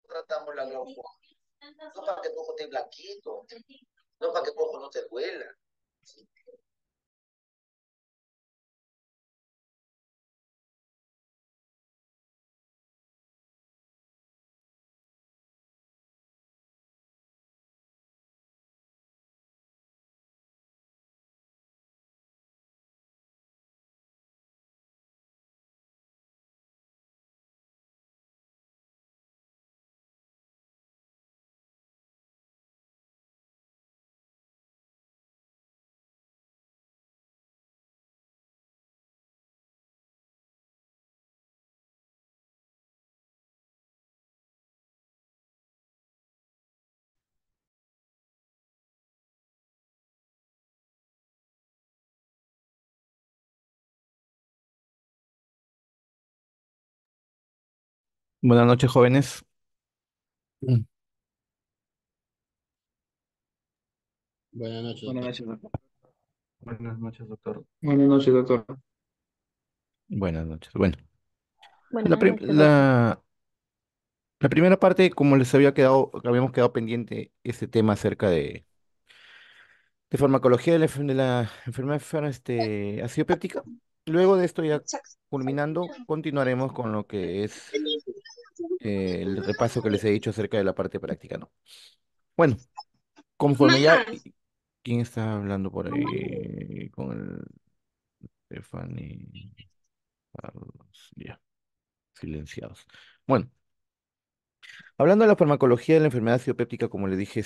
Tratamos la glaucoma. No para que tu ojo esté blanquito, no para que tu ojo no te duela. Buenas noches, jóvenes. Mm. Buenas noches, Buenas doctor. noches, doctor. Buenas noches, doctor. Buenas noches, doctor. Buenas noches. Bueno, la, Buenas prim- noches, doctor. la primera parte, como les habíamos quedado pendiente ese tema acerca de farmacología de la enfermedad ácido péptica. Luego de esto, ya culminando, continuaremos con lo que es el repaso que les he dicho acerca de la parte práctica, ¿no? Bueno, conforme ya Mamá. ¿Quién está hablando por ahí con el Stephanie? Carlos, ya, silenciados. Bueno, hablando de la farmacología de la enfermedad ciopéptica, como le dije,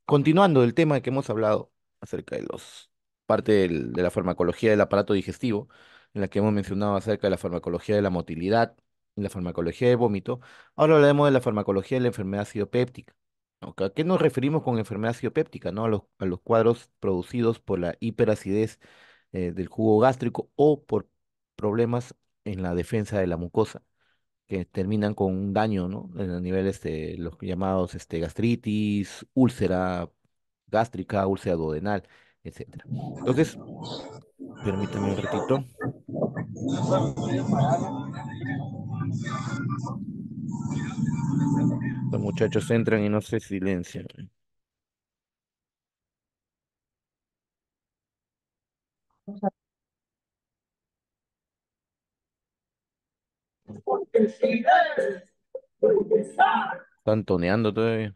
continuando el tema que hemos hablado acerca de los parte de la farmacología del aparato digestivo, en la que hemos mencionado acerca de la farmacología de la motilidad y la farmacología de vómito, ahora hablaremos de la farmacología de la enfermedad ciopéptica. ¿No? ¿A qué nos referimos con enfermedad ciopéptica? ¿No? A los cuadros producidos por la hiperacidez del jugo gástrico o por problemas en la defensa de la mucosa que terminan con un daño, ¿no? En el nivel, los llamados, gastritis, úlcera gástrica, úlcera duodenal, etcétera. Entonces, permítame un ratito. Los muchachos entran y no se silencian. Están toneando todavía.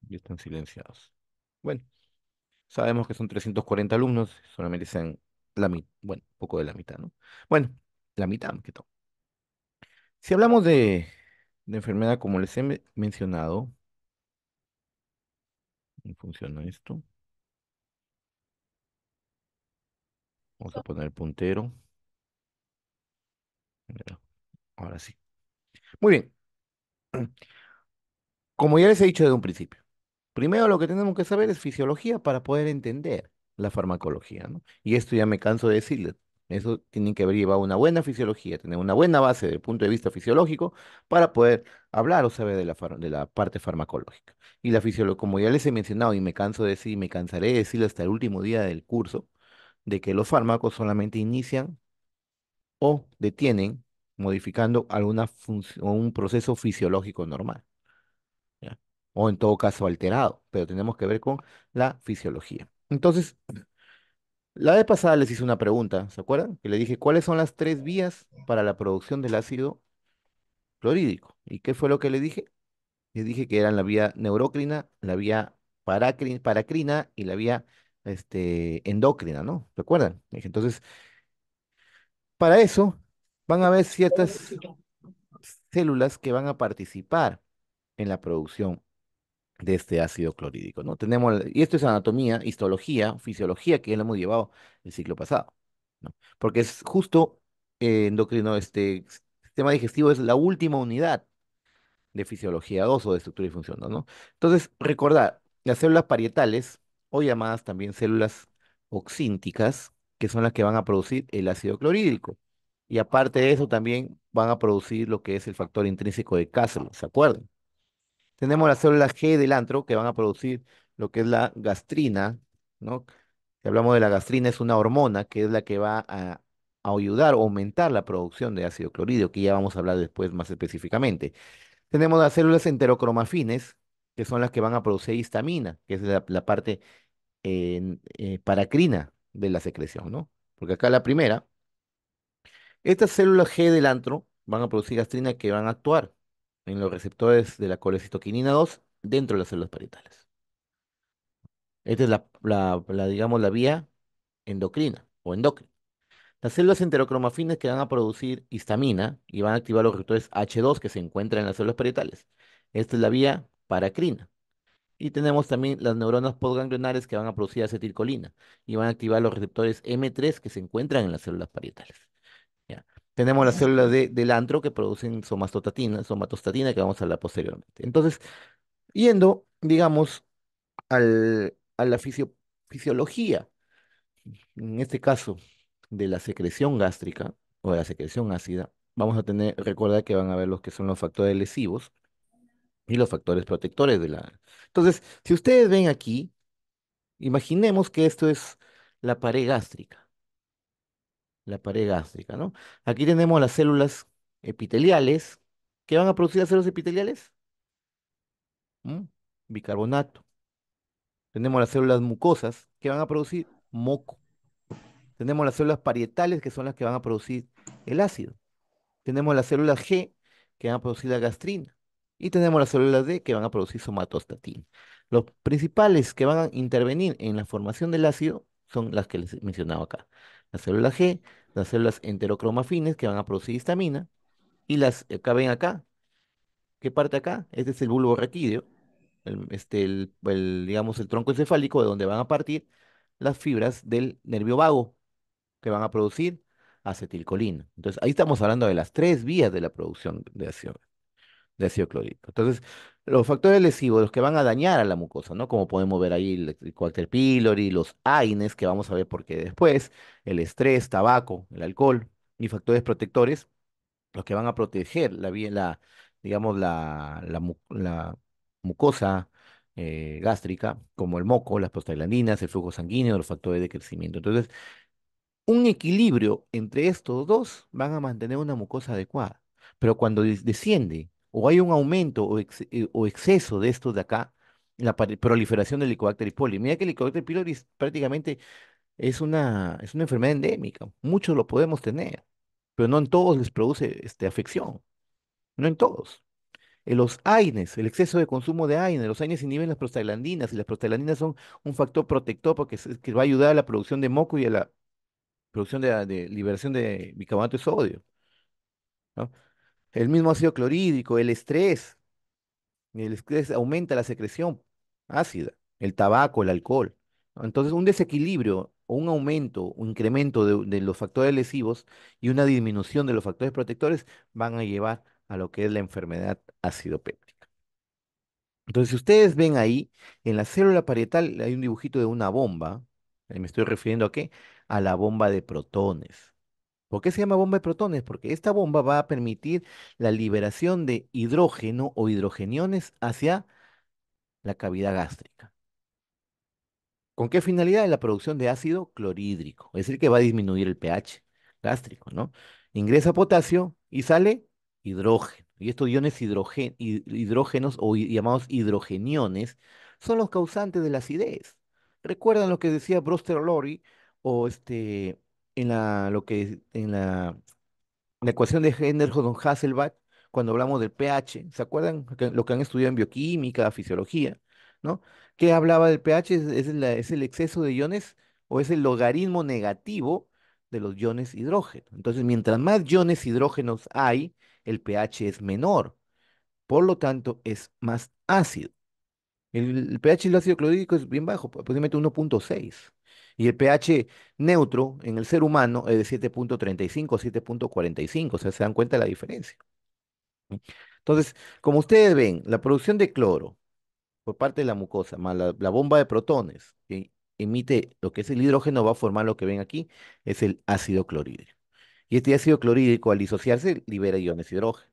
Y están silenciados. Bueno, sabemos que son 340 alumnos, solamente sean la mitad, bueno, poco de la mitad, ¿no? Bueno, la mitad, que todo. Si hablamos de enfermedad, como les he mencionado, ¿cómo funciona esto? Vamos a poner el puntero. Mira, ahora sí. Muy bien. Como ya les he dicho desde un principio, primero lo que tenemos que saber es fisiología para poder entender la farmacología, ¿no? Y esto ya me canso de decirles. Eso tienen que haber llevado una buena fisiología, tener una buena base desde el punto de vista fisiológico para poder hablar o saber de la parte farmacológica. Y la fisiología, como ya les he mencionado y me canso de decir, y me cansaré de decirlo hasta el último día del curso, de que los fármacos solamente inician o detienen modificando alguna función o un proceso fisiológico normal, ¿ya? O en todo caso alterado, pero tenemos que ver con la fisiología. Entonces, la vez pasada les hice una pregunta, ¿se acuerdan? Que le dije, ¿cuáles son las tres vías para la producción del ácido clorhídrico? ¿Y qué fue lo que le dije? Le dije que eran la vía neurocrina, la vía paracrina y la vía endocrina, ¿no? ¿Recuerdan? Dije, entonces, para eso van a haber ciertas células que van a participar en la producción de este ácido clorhídrico, ¿no? Y esto es anatomía, histología, fisiología, que ya lo hemos llevado el ciclo pasado, ¿no? Porque es justo endocrino, sistema digestivo es la última unidad de fisiología 2 o de estructura y función, ¿no? Entonces, recordar, las células parietales, o llamadas también células oxínticas, que son las que van a producir el ácido clorhídrico. Y aparte de eso, también van a producir lo que es el factor intrínseco de Castle, ¿se acuerdan? Tenemos las células G del antro que van a producir lo que es la gastrina, ¿no? Si hablamos de la gastrina, es una hormona que es la que va a ayudar o aumentar la producción de ácido clorhídrico, que ya vamos a hablar después más específicamente. Tenemos las células enterocromafines, que son las que van a producir histamina, que es la parte paracrina de la secreción, ¿no? Porque acá la primera, estas células G del antro van a producir gastrina que van a actuar en los receptores de la colecitoquinina 2 dentro de las células parietales. Esta es digamos, la vía endocrina o endocrina. Las células enterocromafines que van a producir histamina y van a activar los receptores H2 que se encuentran en las células parietales. Esta es la vía paracrina. Y tenemos también las neuronas postganglionares que van a producir acetilcolina y van a activar los receptores M3 que se encuentran en las células parietales. ¿Ya? Tenemos las células del antro que producen somatostatina, que vamos a hablar posteriormente. Entonces, yendo, digamos, a la fisiología, en este caso, de la secreción gástrica o de la secreción ácida, vamos a recordar que van a ver los que son los factores lesivos y los factores protectores de la. Entonces, si ustedes ven aquí, imaginemos que esto es la pared gástrica, la pared gástrica, ¿no? Aquí tenemos las células epiteliales. ¿Qué van a producir las células epiteliales? ¿Mm? Bicarbonato. Tenemos las células mucosas. ¿Qué van a producir? moco. Tenemos las células parietales, que son las que van a producir el ácido. Tenemos las células G, que van a producir la gastrina. Y tenemos las células D, que van a producir somatostatina. Los principales que van a intervenir en la formación del ácido son las que les he mencionado acá. Las células G, las células enterocromafines, que van a producir histamina. Y acá ven acá, ¿qué parte acá? Este es el bulbo raquídeo, digamos, el tronco encefálico de donde van a partir las fibras del nervio vago que van a producir acetilcolina. Entonces, ahí estamos hablando de las tres vías de la producción de ácido clorhídrico. Entonces, los factores lesivos, los que van a dañar a la mucosa, ¿no? Como podemos ver ahí el Helicobacter pylori, los AINES, que vamos a ver por qué después, el estrés, tabaco, el alcohol y factores protectores, los que van a proteger digamos, la mucosa gástrica, como el moco, las prostaglandinas, el flujo sanguíneo, los factores de crecimiento. Entonces, un equilibrio entre estos dos van a mantener una mucosa adecuada. Pero cuando desciende o hay un aumento o exceso de estos de acá, proliferación del Helicobacter pylori. Mira que el Helicobacter pylori prácticamente es una enfermedad endémica. Muchos lo podemos tener, pero no en todos les produce afección. No en todos. En los AINES, el exceso de consumo de AINES, los AINES inhiben las prostaglandinas y las prostaglandinas son un factor protector porque que va a ayudar a la producción de moco y a la producción de liberación de bicarbonato de sodio, ¿no? El mismo ácido clorhídrico, el estrés aumenta la secreción ácida, el tabaco, el alcohol, ¿no? Entonces, un desequilibrio o un aumento o incremento de los factores lesivos y una disminución de los factores protectores van a llevar a lo que es la enfermedad acidopéptica. Entonces, si ustedes ven ahí, en la célula parietal hay un dibujito de una bomba. Me estoy refiriendo a qué? A la bomba de protones. ¿Por qué se llama bomba de protones? Porque esta bomba va a permitir la liberación de hidrógeno o hidrogeniones hacia la cavidad gástrica. ¿Con qué finalidad? La producción de ácido clorhídrico, es decir, que va a disminuir el pH gástrico, ¿no? Ingresa potasio y sale hidrógeno. Y estos iones hidrógenos o llamados hidrogeniones son los causantes de la acidez. ¿Recuerdan lo que decía Brewster-Lowry o en la ecuación de Henderson-Hasselbalch, cuando hablamos del pH? ¿Se acuerdan lo que han estudiado en bioquímica, fisiología, ¿no? ¿Qué hablaba del pH? Es el exceso de iones o es el logaritmo negativo de los iones hidrógeno. Entonces, mientras más iones hidrógenos hay, el pH es menor. Por lo tanto, es más ácido. El pH del ácido clorhídrico es bien bajo, aproximadamente 1,6. Y el pH neutro en el ser humano es de 7,35 a 7,45. O sea, se dan cuenta de la diferencia. ¿Sí? Entonces, como ustedes ven, la producción de cloro por parte de la mucosa, más la bomba de protones que emite lo que es el hidrógeno, va a formar lo que ven aquí, es el ácido clorhídrico. Y este ácido clorhídrico, al disociarse, libera iones hidrógeno,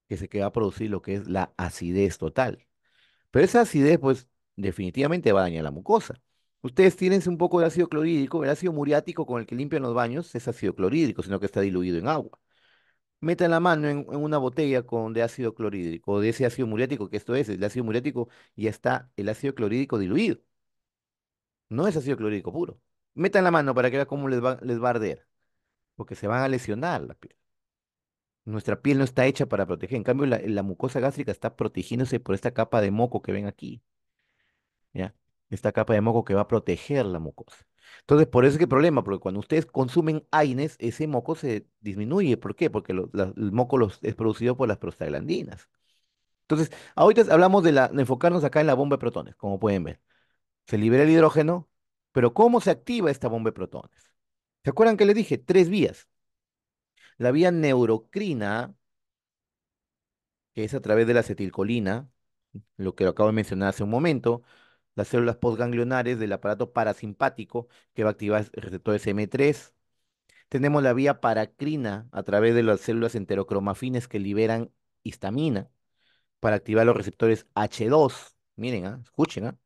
que se que va a producir lo que es la acidez total. Pero esa acidez, pues, definitivamente va a dañar la mucosa. Ustedes tienen un poco de ácido clorhídrico, el ácido muriático con el que limpian los baños es ácido clorhídrico, sino que está diluido en agua. Metan la mano en una botella de ácido clorhídrico o de ese ácido muriático, que esto es, el ácido muriático ya está el ácido clorhídrico diluido, no es ácido clorhídrico puro. Metan la mano para que vean cómo les va a arder, porque se van a lesionar la piel. Nuestra piel no está hecha para proteger, en cambio la mucosa gástrica está protegiéndose por esta capa de moco que ven aquí. ¿Ya? Esta capa de moco que va a proteger la mucosa. Entonces, por eso es que el problema, porque cuando ustedes consumen AINES, ese moco se disminuye. ¿Por qué? Porque el moco es producido por las prostaglandinas. Entonces, ahorita hablamos de enfocarnos acá en la bomba de protones, como pueden ver. Se libera el hidrógeno, pero ¿cómo se activa esta bomba de protones? ¿Se acuerdan que les dije? Tres vías. La vía neurocrina, que es a través de la acetilcolina, lo que lo acabo de mencionar hace un momento, las células postganglionares del aparato parasimpático que va a activar el receptor SM3. Tenemos la vía paracrina a través de las células enterocromafines que liberan histamina para activar los receptores H2. Miren, escuchen,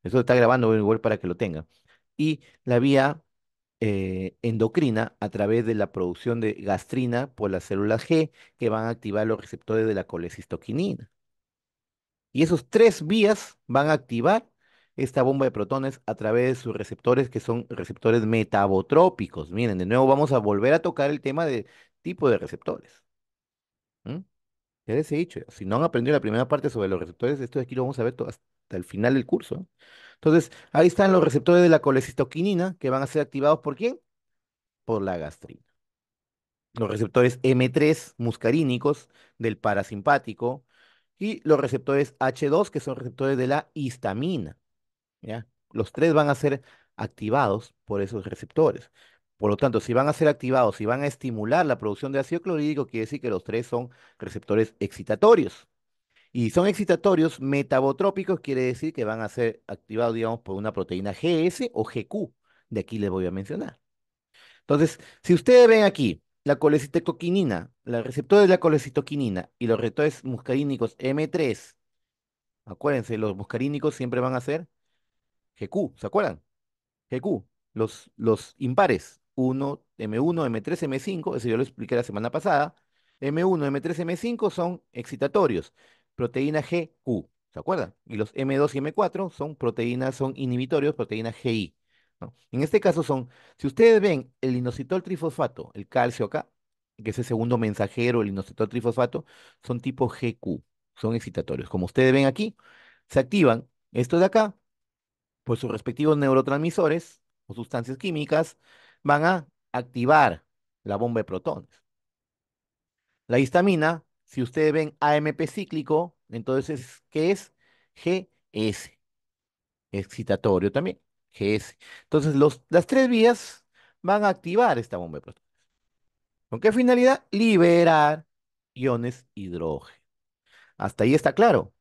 eso está grabando igual para que lo tengan. Y la vía endocrina a través de la producción de gastrina por las células G que van a activar los receptores de la colecistoquinina. Y esos tres vías van a activar esta bomba de protones a través de sus receptores que son receptores metabotrópicos. Miren, de nuevo vamos a volver a tocar el tema de tipo de receptores. ¿M? Ya les he dicho, si no han aprendido la primera parte sobre los receptores, esto de aquí lo vamos a ver hasta el final del curso. ¿No? Entonces, ahí están los receptores de la colecistoquinina que van a ser activados ¿por quién? Por la gastrina. Los receptores M3 muscarínicos del parasimpático y los receptores H2 que son receptores de la histamina. ¿Ya? Los tres van a ser activados por esos receptores. Por lo tanto, si van a ser activados y van a estimular la producción de ácido clorhídrico, quiere decir que los tres son receptores excitatorios. Y son excitatorios metabotrópicos, quiere decir que van a ser activados, digamos, por una proteína GS o GQ. De aquí les voy a mencionar. Entonces, si ustedes ven aquí la colecitoquinina, los receptores de la colecitoquinina y los receptores muscarínicos M3, acuérdense, los muscarínicos siempre van a ser GQ, ¿se acuerdan? GQ, los impares, M1, M3, M5, eso yo lo expliqué la semana pasada. M1, M3, M5 son excitatorios, proteína GQ, ¿se acuerdan? Y los M2 y M4 son proteínas, son inhibitorios, proteína GI. ¿No? En este caso son, si ustedes ven el inositol trifosfato, el calcio acá, que es el segundo mensajero, el inositol trifosfato, son tipo GQ, son excitatorios. Como ustedes ven aquí, se activan estos de acá pues sus respectivos neurotransmisores o sustancias químicas van a activar la bomba de protones. La histamina, si ustedes ven AMP cíclico, entonces, ¿qué es? GS, excitatorio también, GS. Entonces, las tres vías van a activar esta bomba de protones. ¿Con qué finalidad? Liberar iones hidrógeno. Hasta ahí está claro.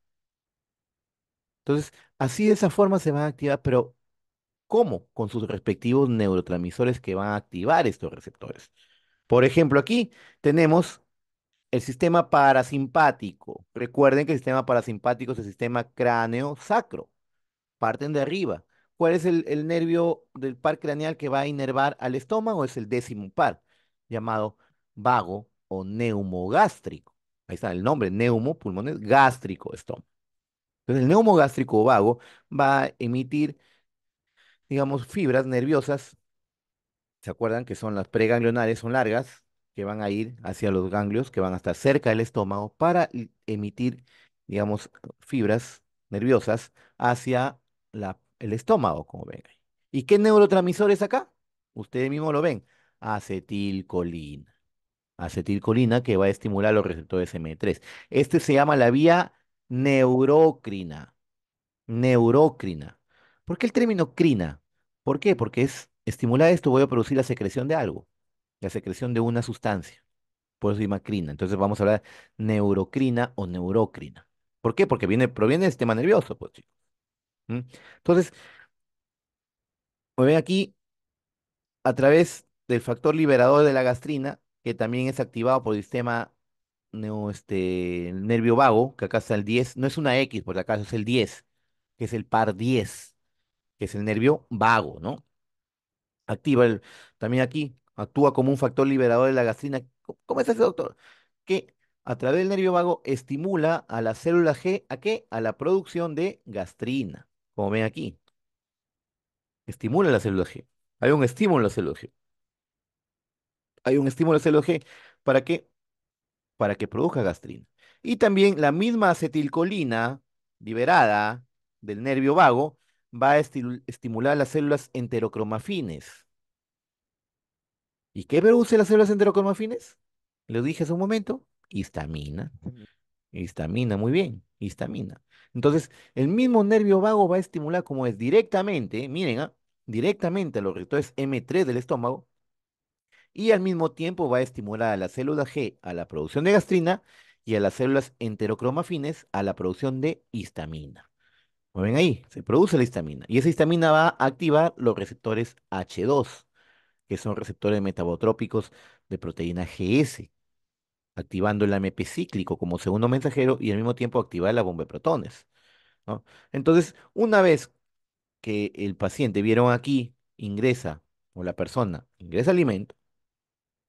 Entonces, así de esa forma se van a activar, pero ¿cómo? Con sus respectivos neurotransmisores que van a activar estos receptores. Por ejemplo, aquí tenemos el sistema parasimpático. Recuerden que el sistema parasimpático es el sistema cráneo-sacro. Parten de arriba. ¿Cuál es el nervio del par craneal que va a inervar al estómago? Es el décimo par, llamado vago o neumogástrico. Ahí está el nombre, neumo, pulmones, gástrico, estómago. Entonces, el neumogástrico o vago va a emitir, digamos, fibras nerviosas. ¿Se acuerdan que son las preganglionares, son largas, que van a ir hacia los ganglios, que van a estar cerca del estómago para emitir, digamos, fibras nerviosas hacia el estómago, como ven ahí. ¿Y qué neurotransmisores acá? Ustedes mismos lo ven. Acetilcolina. Acetilcolina que va a estimular los receptores M3. Este se llama la vía neurocrina. Neurocrina. ¿Por qué el término crina? ¿Por qué? Porque es estimular esto, voy a producir la secreción de algo, la secreción de una sustancia. Por eso se llama crina. Entonces vamos a hablar neurocrina o neurocrina. ¿Por qué? Porque proviene del sistema nervioso, pues, chicos. ¿Mm? Entonces, como ven aquí, a través del factor liberador de la gastrina, que también es activado por el sistema el nervio vago, que acá está el 10, no es una X, por si acaso es el 10, que es el par 10, que es el nervio vago, ¿no? Activa también aquí, actúa como un factor liberador de la gastrina. ¿Cómo es ese doctor? Que a través del nervio vago estimula a la célula G, ¿a qué? A la producción de gastrina, como ven aquí. Estimula la célula G. Hay un estímulo en la célula G. Hay un estímulo en la célula G. ¿Para qué? Para que produzca gastrina. Y también la misma acetilcolina liberada del nervio vago va a estimular las células enterocromafines. ¿Y qué produce las células enterocromafines? Lo dije hace un momento, histamina. Histamina, muy bien, histamina. Entonces, el mismo nervio vago va a estimular como es directamente, miren, directamente a los receptores M3 del estómago y al mismo tiempo va a estimular a la célula G a la producción de gastrina y a las células enterocromafines a la producción de histamina. Como ven ahí, se produce la histamina y esa histamina va a activar los receptores H2 que son receptores metabotrópicos de proteína GS, activando el AMP cíclico como segundo mensajero y al mismo tiempo activar la bomba de protones, ¿no? Entonces, una vez que el paciente, vieron aquí, ingresa, o la persona ingresa alimento,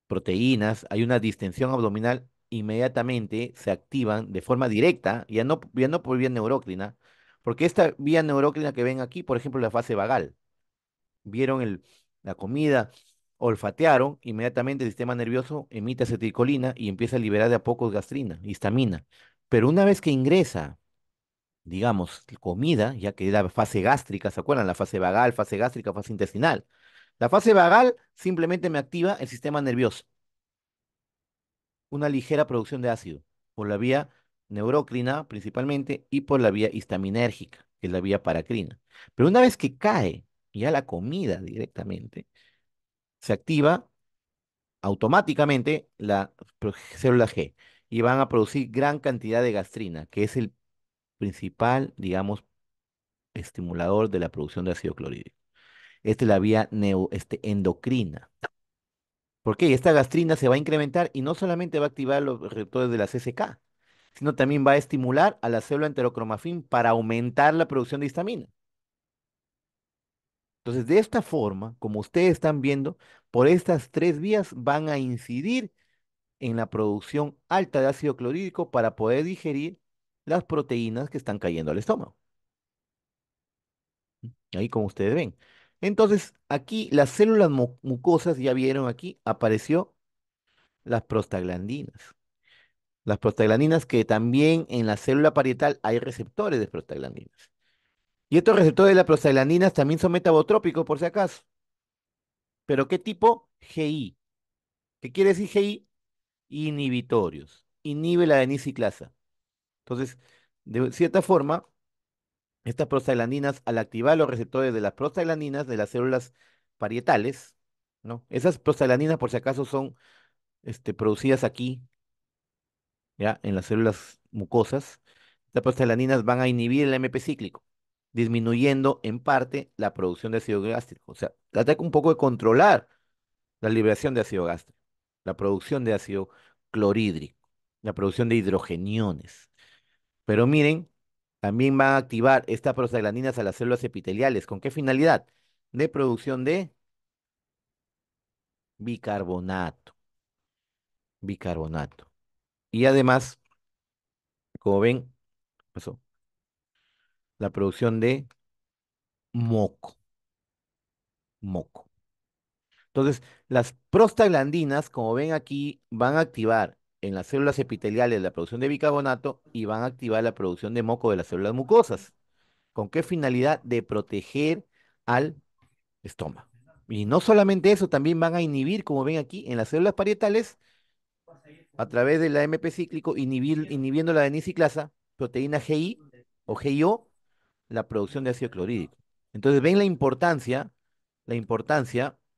proteínas, hay una distensión abdominal, inmediatamente se activan de forma directa, ya no por vía neurócrina, Porque esta vía neurócrina que ven aquí, por ejemplo, la fase vagal, vieron la comida, olfatearon, inmediatamente el sistema nervioso emite acetilcolina y empieza a liberar de a poco gastrina, histamina. Pero una vez que ingresa, digamos, comida, ya que es la fase gástrica, ¿se acuerdan? La fase vagal, fase gástrica, fase intestinal. La fase vagal simplemente me activa el sistema nervioso, una ligera producción de ácido por la vía neurócrina principalmente y por la vía histaminérgica, que es la vía paracrina. Pero una vez que cae ya la comida directamente, se activa automáticamente la célula G y van a producir gran cantidad de gastrina, que es el principal, digamos, estimulador de la producción de ácido clorhídrico. Esta es la vía endocrina. ¿Por qué? Esta gastrina se va a incrementar y no solamente va a activar los receptores de la CCK, sino también va a estimular a la célula enterocromafin para aumentar la producción de histamina. Entonces, de esta forma, como ustedes están viendo, por estas tres vías van a incidir en la producción alta de ácido clorhídrico para poder digerir las proteínas que están cayendo al estómago. Ahí como ustedes ven. Entonces, aquí las células mucosas, ya vieron aquí, apareció las prostaglandinas. Las prostaglandinas que también en la célula parietal hay receptores de prostaglandinas. Y estos receptores de las prostaglandinas también son metabotrópicos, por si acaso. ¿Pero qué tipo? GI. ¿Qué quiere decir GI? Inhibitorios. Inhibe la adeniciclasa. Entonces, de cierta forma, estas prostaglandinas, al activar los receptores de las prostaglandinas de las células parietales, ¿no? Esas prostaglandinas, por si acaso, son producidas aquí, ¿ya? En las células mucosas. Estas prostaglandinas van a inhibir el AMP cíclico, disminuyendo en parte la producción de ácido gástrico. O sea, trata un poco de controlar la liberación de ácido gástrico, la producción de ácido clorhídrico, la producción de hidrogeniones. Pero miren, también van a activar estas prostaglandinas a las células epiteliales. ¿Con qué finalidad? De producción de bicarbonato, bicarbonato. Y además, como ven, pasó, la producción de moco, moco. Entonces, las prostaglandinas, como ven aquí, van a activar en las células epiteliales la producción de bicarbonato y van a activar la producción de moco de las células mucosas. ¿Con qué finalidad? De proteger al estómago. Y no solamente eso, también van a inhibir, como ven aquí, en las células parietales, a través del AMP cíclico, inhibiendo la adeniciclasa, proteína GI o GIO, la producción de ácido clorhídrico. Entonces, ven la importancia,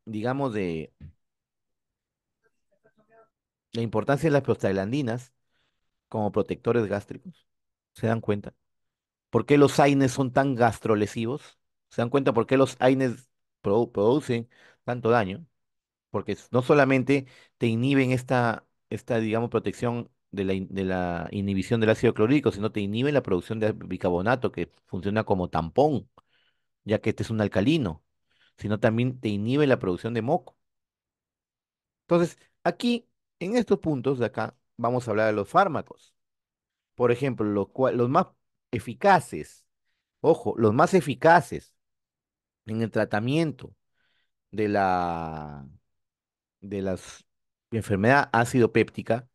digamos, la importancia de las prostaglandinas como protectores gástricos. ¿Se dan cuenta? ¿Por qué los AINES son tan gastrolesivos? ¿Se dan cuenta por qué los AINES producen tanto daño? Porque no solamente te inhiben digamos, protección de la inhibición del ácido clorhídrico, sino te inhiben la producción de bicarbonato, que funciona como tampón, ya que este es un alcalino, sino también te inhibe la producción de moco. Entonces, aquí, en estos puntos de acá, vamos a hablar de los fármacos. Por ejemplo, los más eficaces, ojo, los más eficaces en el tratamiento de de las enfermedad ácido péptica,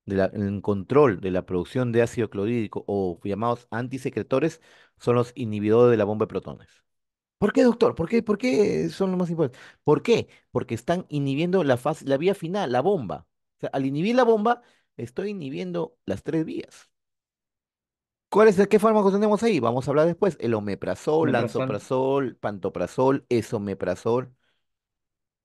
en control de la producción de ácido clorhídrico o llamados antisecretores, son los inhibidores de la bomba de protones. ¿Por qué, doctor? Por qué son los más importantes? ¿Por qué? Porque están inhibiendo la vía final, la bomba. O sea, al inhibir la bomba, estoy inhibiendo las tres vías. ¿Qué fármacos tenemos ahí? Vamos a hablar después. El omeprazol, Omeprazol. lansoprazol, pantoprazol, esomeprazol.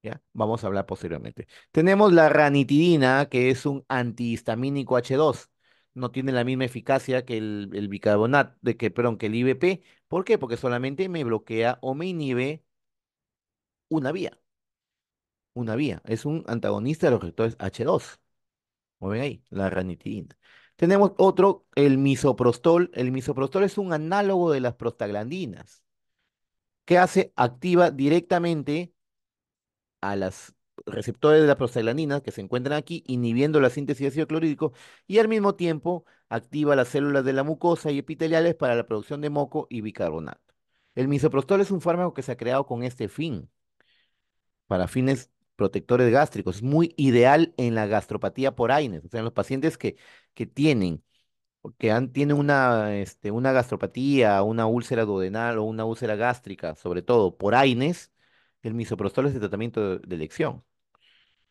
¿Ya? Vamos a hablar posteriormente. Tenemos la ranitidina, que es un antihistamínico H2. No tiene la misma eficacia que el bicarbonato, perdón, que el IBP. ¿Por qué? Porque solamente me bloquea o me inhibe una vía. Una vía. Es un antagonista de los receptores H2. Como ven ahí, la ranitidina. Tenemos otro, el misoprostol. El misoprostol es un análogo de las prostaglandinas. ¿Qué hace? Activa directamente a las receptores de la prostaglandina que se encuentran aquí, inhibiendo la síntesis de ácido clorhídrico y al mismo tiempo activa las células de la mucosa y epiteliales para la producción de moco y bicarbonato. El misoprostol es un fármaco que se ha creado con este fin, para fines protectores gástricos. Es muy ideal en la gastropatía por Aines, o sea, en los pacientes que tienen una gastropatía, una úlcera duodenal o una úlcera gástrica, sobre todo por Aines, el misoprostol es el tratamiento de elección.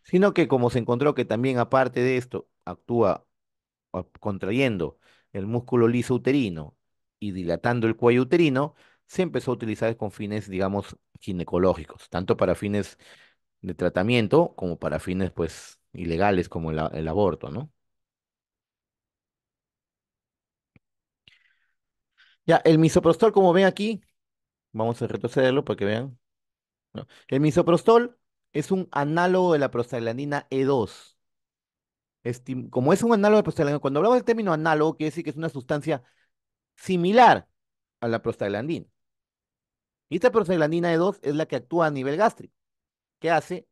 Sino que como se encontró que también aparte de esto actúa contrayendo el músculo liso uterino y dilatando el cuello uterino, se empezó a utilizar con fines, digamos, ginecológicos, tanto para fines de tratamiento como para fines, pues, ilegales como el aborto, ¿no? Ya, el misoprostol, como ven aquí, vamos a retrocederlo para que vean, ¿no? El misoprostol es un análogo de la prostaglandina E2. Como es un análogo de prostaglandina, cuando hablamos del término análogo, quiere decir que es una sustancia similar a la prostaglandina. Y esta prostaglandina E2 es la que actúa a nivel gástrico. ¿Qué hace?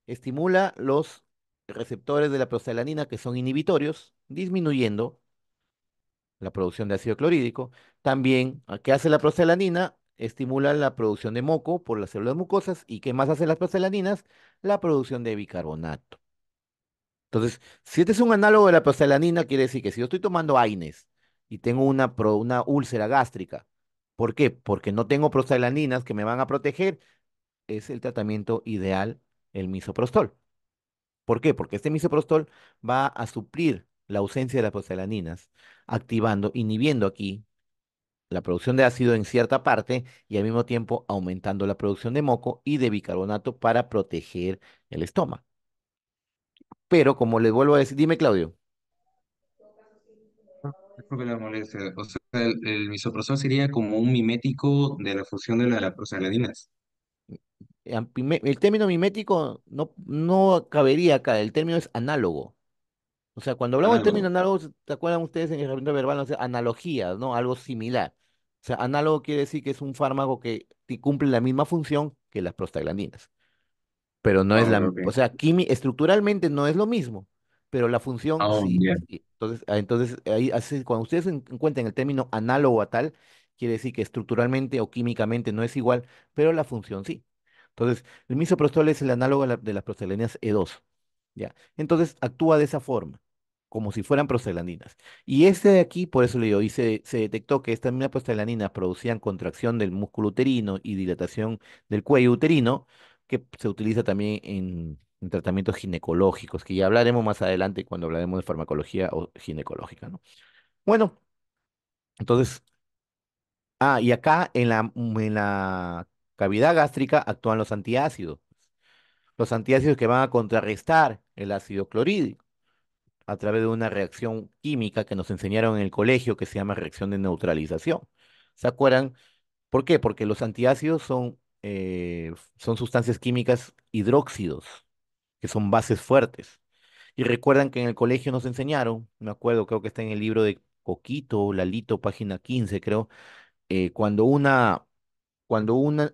Estimula los receptores de la prostaglandina que son inhibitorios, disminuyendo la producción de ácido clorhídrico. También, ¿qué hace la prostaglandina? Estimula la producción de moco por las células mucosas. ¿Y qué más hacen las prostaglandinas? La producción de bicarbonato. Entonces, si este es un análogo de la prostaglandina, quiere decir que si yo estoy tomando AINES y tengo una úlcera gástrica, ¿por qué? Porque no tengo prostaglandinas que me van a proteger, es el tratamiento ideal el misoprostol. ¿Por qué? Porque este misoprostol va a suplir la ausencia de las prostaglandinas, inhibiendo aquí la producción de ácido en cierta parte y al mismo tiempo aumentando la producción de moco y de bicarbonato para proteger el estómago. Pero como les vuelvo a decir, dime Claudio. Creo que la molestia. O sea, el misoprostol sería como un mimético de la fusión de las prostaglandinas. El término mimético no cabería acá, el término es análogo. O sea, cuando hablamos del término Análogo. análogo, ¿se acuerdan ustedes en el herramienta verbal? O sea, analogías, ¿no? Algo similar. O sea, análogo quiere decir que es un fármaco que cumple la misma función que las prostaglandinas. Pero no es Ah, ok, la, ok. o sea, estructuralmente no es lo mismo, pero la función Oh, sí. ya. Sí. Entonces ahí, cuando ustedes encuentren el término análogo a tal, quiere decir que estructuralmente o químicamente no es igual, pero la función sí. Entonces, el misoprostol es el análogo de las prostaglandinas E2. ¿Ya? Entonces, actúa de esa forma, como si fueran prostaglandinas. Y este de aquí, por eso le digo, se detectó que estas mismas prostaglandinas producían contracción del músculo uterino y dilatación del cuello uterino, que se utiliza también en tratamientos ginecológicos, que ya hablaremos más adelante cuando hablaremos de farmacología o ginecológica, ¿no? Bueno, entonces, y acá en la cavidad gástrica actúan los antiácidos. Los antiácidos que van a contrarrestar el ácido clorhídrico a través de una reacción química que nos enseñaron en el colegio que se llama reacción de neutralización. ¿Se acuerdan? ¿Por qué? Porque los antiácidos son sustancias químicas hidróxidos, que son bases fuertes. Y recuerdan que en el colegio nos enseñaron, me acuerdo, creo que está en el libro de Coquito, Lalito, página 15, creo, cuando un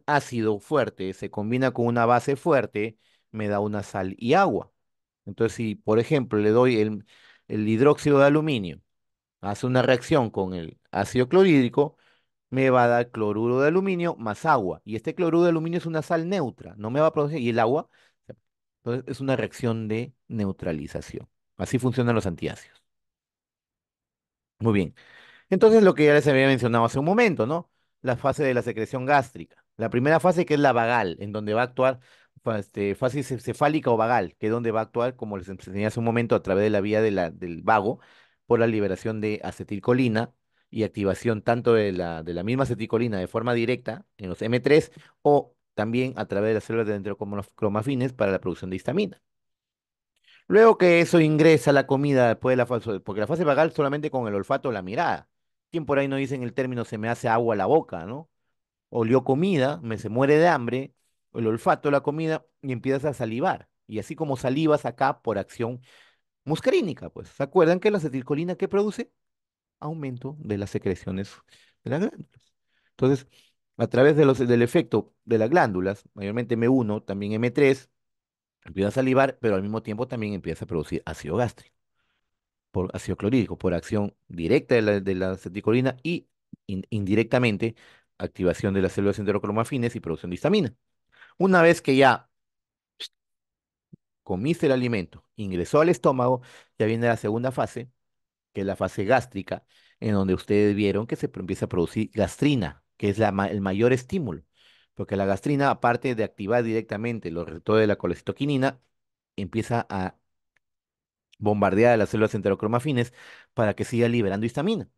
ácido fuerte se combina con una base fuerte, me da una sal y agua. Entonces, si, por ejemplo, le doy el hidróxido de aluminio, hace una reacción con el ácido clorhídrico, me va a dar cloruro de aluminio más agua. Y este cloruro de aluminio es una sal neutra, no me va a producir, y el agua, entonces es una reacción de neutralización. Así funcionan los antiácidos. Muy bien. Entonces, lo que ya les había mencionado hace un momento, ¿no? La fase de la secreción gástrica. La primera fase que es la vagal, en donde va a actuar fase cefálica o vagal, que es donde va a actuar, como les enseñé hace un momento, a través de la vía del vago, por la liberación de acetilcolina y activación tanto de la misma acetilcolina de forma directa en los M3 o también a través de las células de dendrocromafines para la producción de histamina. Luego que eso ingresa a la comida después de la fase, porque la fase vagal solamente con el olfato o la mirada. ¿Quién por ahí no dicen el término se me hace agua la boca, ¿no? Olió comida, se muere de hambre, el olfato de la comida y empiezas a salivar. Y así como salivas acá por acción muscarínica, pues. ¿Se acuerdan que la acetilcolina qué produce? Aumento de las secreciones de las glándulas. Entonces, a través del efecto de las glándulas, mayormente M1, también M3, Empieza a salivar, pero al mismo tiempo también empieza a producir ácido gástrico, por ácido clorhídrico, por acción directa de la acetilcolina y indirectamente activación de las células enterocromafines y producción de histamina. Una vez que ya comiste el alimento, ingresó al estómago, ya viene la segunda fase, que es la fase gástrica, en donde ustedes vieron que empieza a producir gastrina, que es el mayor estímulo, porque la gastrina, aparte de activar directamente los receptores de la colecitoquinina, empieza a bombardear a las células enterocromafines para que siga liberando histamina.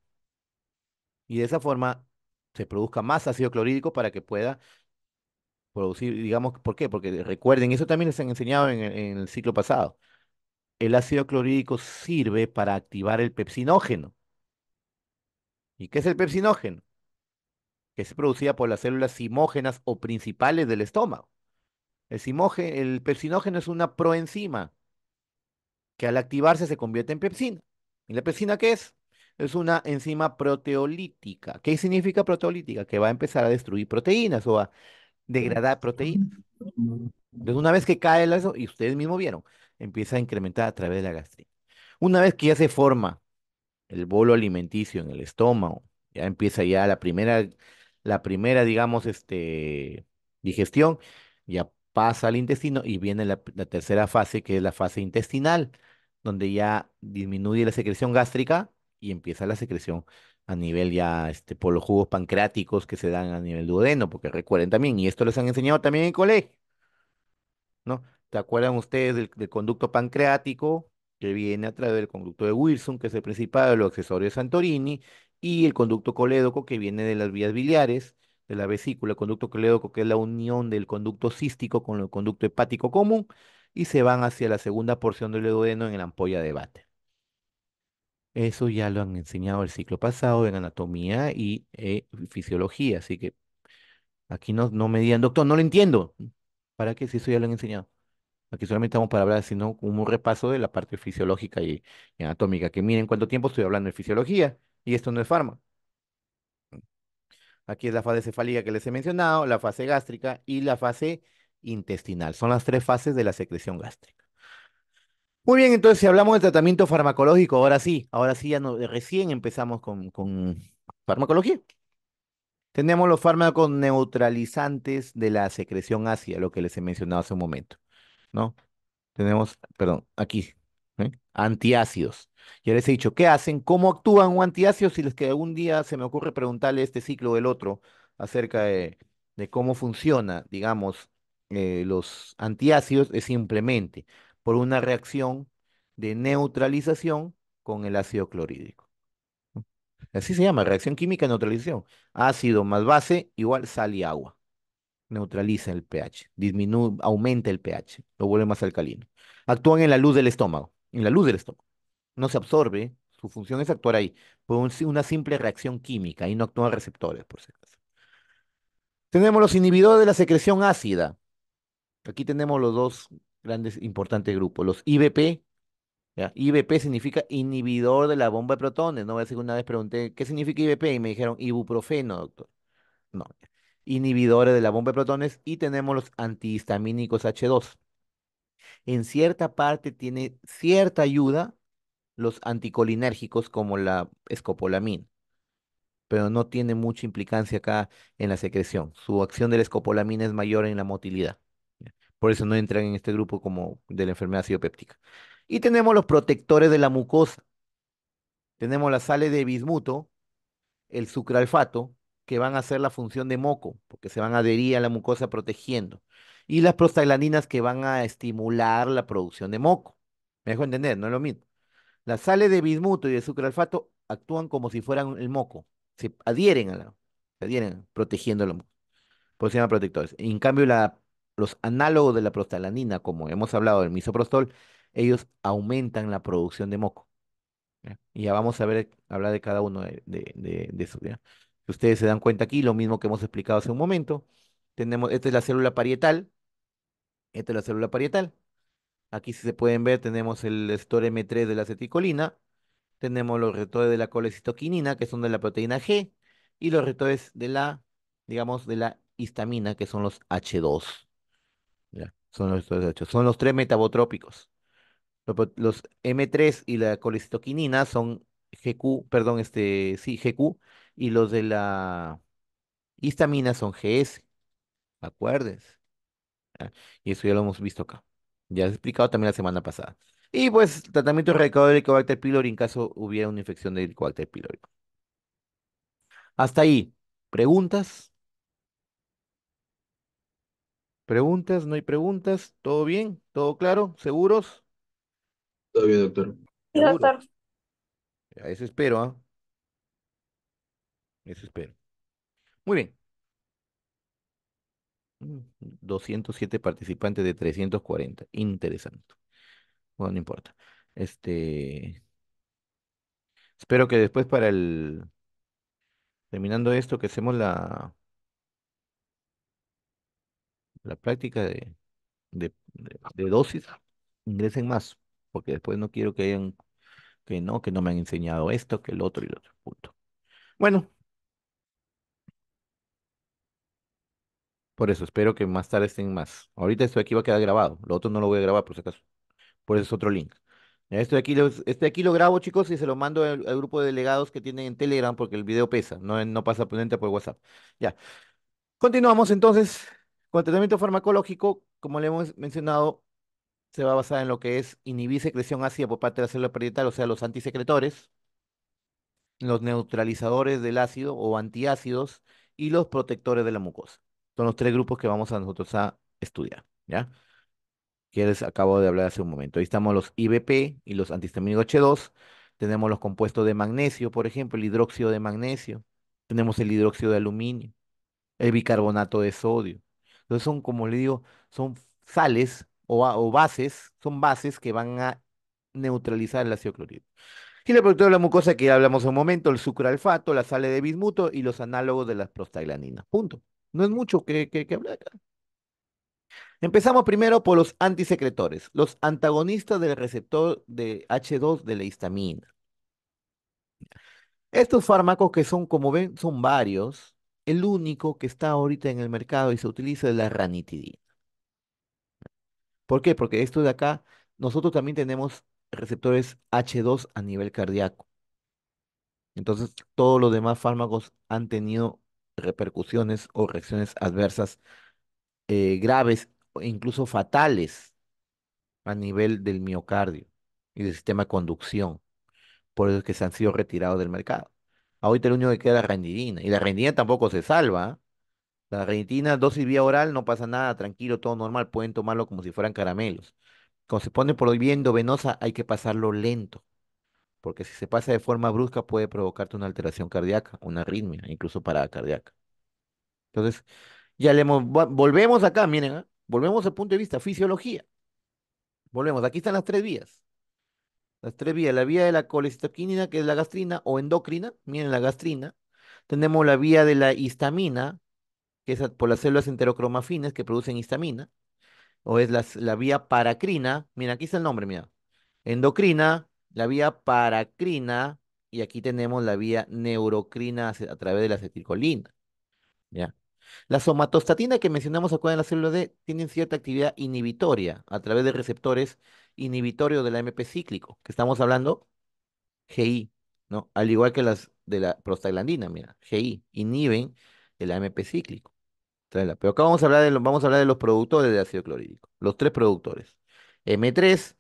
Y de esa forma se produzca más ácido clorhídrico para que pueda producir, digamos, ¿por qué? Porque recuerden, eso también les han enseñado en el ciclo pasado. El ácido clorhídrico sirve para activar el pepsinógeno. ¿Y qué es el pepsinógeno? Que es producida por las células simógenas o principales del estómago. El pepsinógeno es una proenzima que al activarse se convierte en pepsina. ¿Y la pepsina qué es? Es una enzima proteolítica. ¿Qué significa proteolítica? Que va a empezar a destruir proteínas o a degradar proteínas. Entonces, una vez que cae eso, y ustedes mismos vieron, empieza a incrementar a través de la gastrina. Una vez que ya se forma el bolo alimenticio en el estómago, ya empieza ya la primera, digamos, digestión, ya pasa al intestino y viene la tercera fase, que es la fase intestinal, donde ya disminuye la secreción gástrica y empieza la secreción a nivel ya, por los jugos pancreáticos que se dan a nivel duodeno, porque recuerden también, y esto les han enseñado también en colegio, ¿no? ¿Te acuerdan ustedes del conducto pancreático que viene a través del conducto de Wilson, que es el principal de los accesorios Santorini, y el conducto colédoco que viene de las vías biliares, de la vesícula, el conducto colédoco que es la unión del conducto cístico con el conducto hepático común, y se van hacia la segunda porción del duodeno en la ampolla de Vater. Eso ya lo han enseñado el ciclo pasado en anatomía y fisiología, así que aquí no me digan, doctor, no lo entiendo. ¿Para qué si eso ya lo han enseñado? Aquí solamente estamos para hablar, sino como un repaso de la parte fisiológica y anatómica. Que miren cuánto tiempo estoy hablando de fisiología y esto no es farma. Aquí es la fase cefálica que les he mencionado, la fase gástrica y la fase intestinal. Son las tres fases de la secreción gástrica. Muy bien, entonces si hablamos de tratamiento farmacológico, ahora sí ya no, recién empezamos con farmacología. Tenemos los fármacos neutralizantes de la secreción ácida, lo que les he mencionado hace un momento, ¿no? Tenemos, perdón, aquí, antiácidos. Ya les he dicho, ¿qué hacen? ¿Cómo actúan un antiácido? Si les que algún día se me ocurre preguntarle este ciclo o el otro acerca de cómo funciona, digamos, los antiácidos, es simplemente por una reacción de neutralización con el ácido clorhídrico. Así se llama, reacción química de neutralización. Ácido más base igual sal y agua. Neutraliza el pH, aumenta el pH, lo vuelve más alcalino. Actúan en la luz del estómago, en la luz del estómago. No se absorbe, su función es actuar ahí, por una simple reacción química, y no actúan receptores, por si acaso. Tenemos los inhibidores de la secreción ácida. Aquí tenemos los dos grandes importantes grupos, los IBP. ¿Ya? IBP significa inhibidor de la bomba de protones. No voy a decir, una vez pregunté, ¿qué significa IBP? Y me dijeron ibuprofeno, doctor. No. Inhibidores de la bomba de protones y tenemos los antihistamínicos H2. En cierta parte tiene cierta ayuda los anticolinérgicos como la escopolamina, pero no tiene mucha implicancia acá en la secreción. Su acción de la escopolamina es mayor en la motilidad. ¿Ya? Por eso no entran en este grupo como de la enfermedad acidopéptica. Y tenemos los protectores de la mucosa. Tenemos las sales de bismuto, el sucralfato, que van a hacer la función de moco, porque se van a adherir a la mucosa protegiendo. Y las prostaglandinas que van a estimular la producción de moco. ¿Me dejo entender? No es lo mismo. Las sales de bismuto y de sucralfato actúan como si fueran el moco. Se adhieren protegiendo la mucosa. Por eso se llaman protectores. En cambio, los análogos de la prostaglandina, como hemos hablado del misoprostol, ellos aumentan la producción de moco. ¿Ya? Y ya vamos a hablar de cada uno de eso, ¿ya? Si ustedes se dan cuenta aquí, lo mismo que hemos explicado hace un momento, esta es la célula parietal, esta es la célula parietal. Aquí si se pueden ver, tenemos el receptor M3 de la acetilcolina, tenemos los receptores de la colecitoquinina, que son de la proteína G, y los receptores digamos, de la histamina, que son los H2. ¿Ya? Son los tres metabotrópicos. Los M3 y la colecitoquinina son GQ, perdón, sí, GQ, y los de la histamina son GS, acuérdense. ¿Ya? Y eso ya lo hemos visto acá. Ya he explicado también la semana pasada. Y pues tratamiento erradicador del Helicobacter pylori en caso hubiera una infección del Helicobacter pylori. Hasta ahí. ¿Preguntas? ¿Preguntas? ¿No hay preguntas? ¿Todo bien? ¿Todo claro? ¿Seguros? Todo bien, doctor. Sí, ¿Seguros? doctor. Ya, eso espero, ¿ah? Eso espero. Muy bien. 207 participantes de 340. Interesante. Bueno, no importa. Este, espero que después terminando esto, que hacemos la práctica de dosis, ingresen más, porque después no quiero que no me han enseñado esto, que el otro y el otro. Punto. Bueno, por eso espero que más tarde estén más. Ahorita esto de aquí va a quedar grabado, lo otro no lo voy a grabar por si acaso. Por eso es otro link. Ya, este de aquí lo grabo, chicos, y se lo mando al grupo de delegados que tienen en Telegram porque el video pesa, no pasa ponente por WhatsApp. Ya. Continuamos entonces con el tratamiento farmacológico, como le hemos mencionado, se va a basar en lo que es inhibir secreción ácida por parte de la célula parietal, o sea, los antisecretores, los neutralizadores del ácido o antiácidos y los protectores de la mucosa. Son los tres grupos que vamos a nosotros a estudiar, ¿ya? Que les acabo de hablar hace un momento. Ahí estamos los IBP y los antihistamínicos H2. Tenemos los compuestos de magnesio, por ejemplo, el hidróxido de magnesio. Tenemos el hidróxido de aluminio, el bicarbonato de sodio. Entonces son, como le digo, son sales o bases, son bases que van a neutralizar el ácido clorhídrico. Y el producto de la mucosa que ya hablamos un momento, el sucralfato, la sal de bismuto y los análogos de las prostaglandinas. Punto. No es mucho que hablar acá. Empezamos primero por los antisecretores, los antagonistas del receptor de H2 de la histamina. Estos fármacos que son, como ven, son varios. El único que está ahorita en el mercado y se utiliza es la ranitidina. ¿Por qué? Porque esto de acá, nosotros también tenemos receptores H2 a nivel cardíaco. Entonces, todos los demás fármacos han tenido repercusiones o reacciones adversas graves o incluso fatales a nivel del miocardio y del sistema de conducción. Por eso es que se han sido retirados del mercado. Ahorita lo único que queda es la ranitidina. Y la ranitidina tampoco se salva. ¿Ah? La ranitidina, dosis vía oral, no pasa nada, tranquilo, todo normal. Pueden tomarlo como si fueran caramelos. Cuando se pone por vía endovenosa, hay que pasarlo lento. Porque si se pasa de forma brusca, puede provocarte una alteración cardíaca, una arritmia, incluso parada cardíaca. Entonces, volvemos acá, miren, ¿ah? Volvemos al punto de vista fisiología. Volvemos, aquí están las tres vías. Las tres vías, la vía de la colecitoquinina, que es la gastrina, o endocrina, miren la gastrina. Tenemos la vía de la histamina, que es por las células enterocromafines que producen histamina, o es la vía paracrina, mira, aquí está el nombre, mira. Endocrina, la vía paracrina, y aquí tenemos la vía neurocrina a través de la acetilcolina, ¿ya? La somatostatina que mencionamos acá en la célula D tienen cierta actividad inhibitoria a través de receptores inhibitorios de la AMP cíclico, que estamos hablando GI, ¿no? Al igual que las de la prostaglandina, mira, GI, inhiben el AMP cíclico. Pero acá vamos a hablar de los productores de ácido clorhídrico, los tres productores. M3,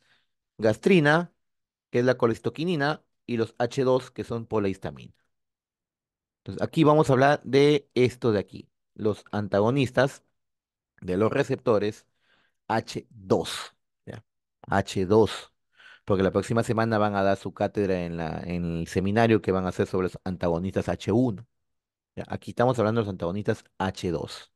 gastrina, que es la colecistoquinina, y los H2, que son por la histamina. Entonces, aquí vamos a hablar de esto de aquí, los antagonistas de los receptores H2, ¿ya? H2, porque la próxima semana van a dar su cátedra en el seminario que van a hacer sobre los antagonistas H1. ¿Ya? Aquí estamos hablando de los antagonistas H2,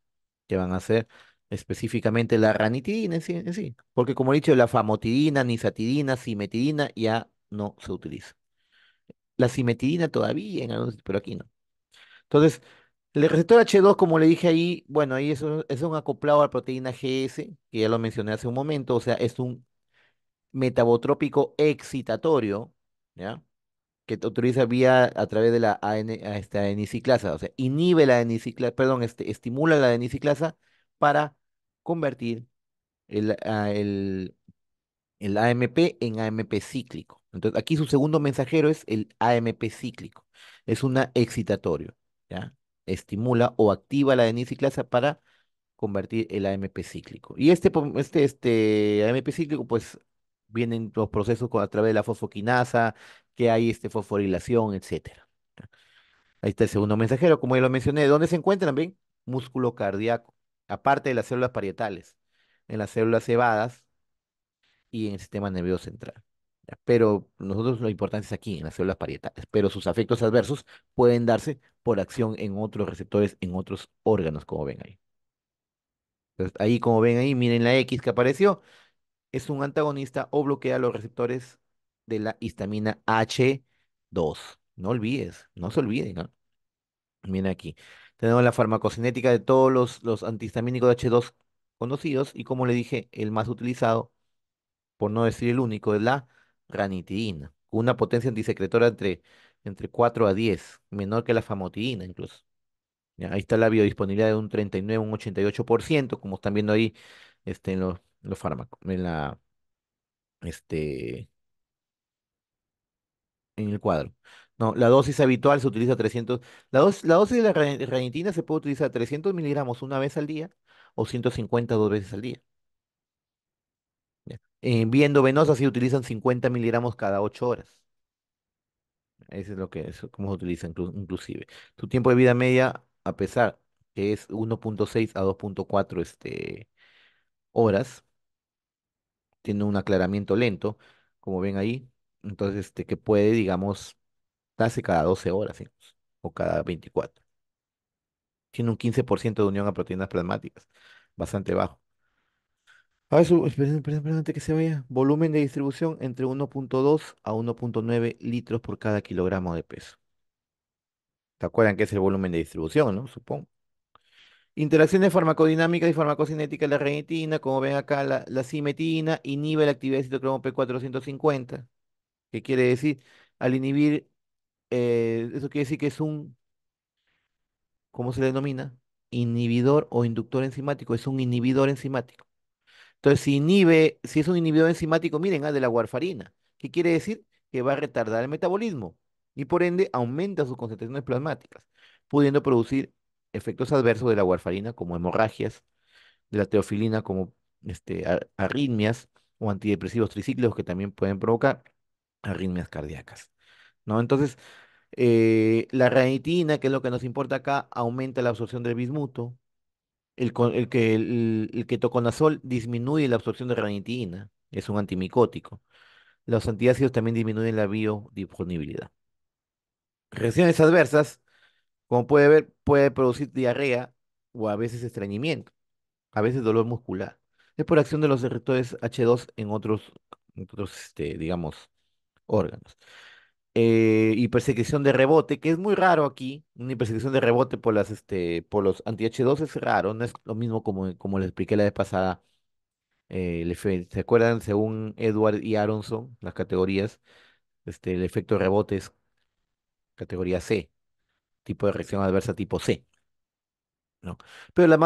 que van a ser específicamente la ranitidina en sí, porque como he dicho, la famotidina, nisatidina, cimetidina ya no se utiliza. La cimetidina todavía, pero aquí no. Entonces, el receptor H2, como le dije ahí, bueno, ahí es un acoplado a la proteína GS, que ya lo mencioné hace un momento, o sea, es un metabotrópico excitatorio, ¿ya? Que te autoriza vía a través de la a esta adeniciclasa, o sea, inhibe la adeniciclasa, perdón, estimula la adeniciclasa para convertir el, ah, el, el AMP en AMP cíclico. Entonces, aquí su segundo mensajero es el AMP cíclico. Es una excitatorio, ¿ya? Estimula o activa la adenisiclasa para convertir el AMP cíclico. Y este AMP cíclico, pues, vienen los procesos a través de la fosfoquinasa, que hay fosforilación, etcétera. Ahí está el segundo mensajero, como ya lo mencioné. ¿Dónde se encuentran? ¿Ven? Músculo cardíaco, aparte de las células parietales, en las células cebadas y en el sistema nervioso central. ¿Ya? Pero nosotros lo importante es aquí, en las células parietales. Pero sus efectos adversos pueden darse por acción en otros receptores, en otros órganos, como ven ahí. Entonces, ahí, como ven ahí, miren la X que apareció, es un antagonista o bloquea los receptores de la histamina H2. No olvides, no se olviden, ¿ah? Mira aquí. Tenemos la farmacocinética de todos los antihistamínicos de H2 conocidos y como le dije, el más utilizado, por no decir el único, es la ranitidina, con una potencia antisecretora entre 4 a 10, menor que la famotidina incluso. Ya, ahí está la biodisponibilidad de un 39, un 88%, como están viendo ahí en los fármacos, este, en el cuadro. No, la dosis habitual se utiliza 300. La dosis de la ranitina se puede utilizar 300 miligramos una vez al día o 150 dos veces al día. ¿Ya? En vía endovenosa se utilizan 50 miligramos cada 8 horas. Eso es cómo se utiliza inclusive. Tu tiempo de vida media, a pesar que es 1.6 a 2.4 horas, tiene un aclaramiento lento, como ven ahí. Entonces, que puede, digamos, darse cada 12 horas, incluso, o cada 24. Tiene un 15% de unión a proteínas plasmáticas, bastante bajo. Esperen antes que se vaya. Volumen de distribución entre 1.2 a 1.9 litros por cada kilogramo de peso. ¿Se acuerdan que es el volumen de distribución, no? Supongo. Interacciones farmacodinámicas y farmacocinéticas de la renitina, como ven acá, la simetina inhibe la actividad de citocromo P450. ¿Qué quiere decir? Al inhibir, eso quiere decir que es ¿cómo se le denomina? Inhibidor o inductor enzimático, es un inhibidor enzimático. Entonces, si es un inhibidor enzimático, miren, de la warfarina. ¿Qué quiere decir? Que va a retardar el metabolismo y por ende aumenta sus concentraciones plasmáticas, pudiendo producir efectos adversos de la warfarina como hemorragias, de la teofilina como arritmias o antidepresivos tricíclicos que también pueden provocar arritmias cardíacas. ¿No? Entonces, la ranitidina, que es lo que nos importa acá, aumenta la absorción del bismuto. El ketoconazol disminuye la absorción de ranitidina, es un antimicótico. Los antiácidos también disminuyen la biodisponibilidad. Reacciones adversas, como puede ver, puede producir diarrea o a veces estreñimiento, a veces dolor muscular. Es por acción de los receptores H2 en otros, digamos, órganos. Hipersecreción de rebote, que es muy raro aquí. Una hipersecreción de rebote por los anti-H2 es raro, no es lo mismo como les expliqué la vez pasada. ¿Se acuerdan? Según Edward y Aronson, las categorías, el efecto de rebote es categoría C, tipo de reacción adversa tipo C. ¿No? Pero la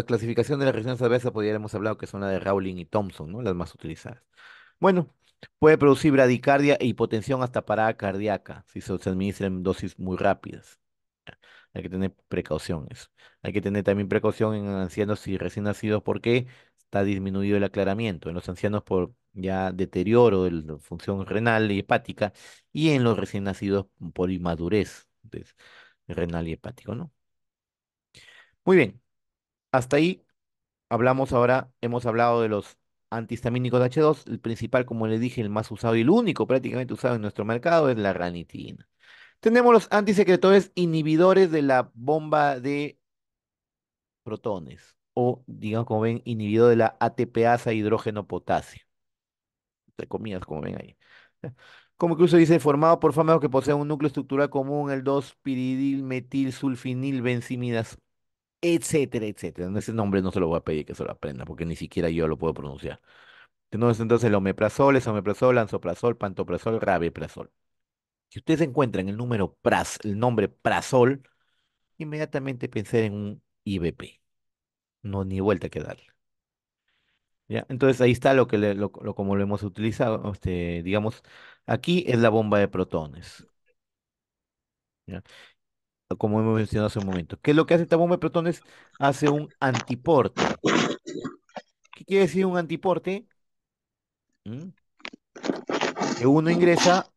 clasificación de las reacciones adversas, podríamos hablado que son la de Rowling y Thompson, ¿no? Las más utilizadas. Bueno, puede producir bradicardia e hipotensión hasta parada cardíaca si se administra en dosis muy rápidas. Ya, hay que tener precauciones. Hay que tener también precaución en ancianos y recién nacidos porque está disminuido el aclaramiento. En los ancianos por ya deterioro de la función renal y hepática y en los recién nacidos por inmadurez renal y hepático, ¿no? Muy bien, hasta ahí hemos hablado de los antihistamínicos de H2. El principal, como les dije, el más usado y el único prácticamente usado en nuestro mercado es la ranitidina. Tenemos los antisecretores inhibidores de la bomba de protones, o digamos, como ven, inhibidor de la ATPasa hidrógeno potasio, entre comillas, como ven ahí. Como incluso dice, formado por fármacos que poseen un núcleo estructural común, el 2-piridil metil sulfinil benzimidas, etcétera, etcétera. Ese nombre no se lo voy a pedir que se lo aprenda, porque ni siquiera yo lo puedo pronunciar. Tenemos entonces el omeprazol, esomeprazol, lansoprazol, pantoprazol, rabeprazol. Si ustedes encuentran el nombre prazol, inmediatamente pensé en un IBP. No, ni vuelta que darle. ¿ya? Entonces ahí está lo que como lo hemos utilizado, digamos, aquí es la bomba de protones, ¿ya? Como hemos mencionado hace un momento. ¿Qué es lo que hace esta bomba de protones? Hace un antiporte. ¿Qué quiere decir un antiporte? ¿Mm? Que uno ingresa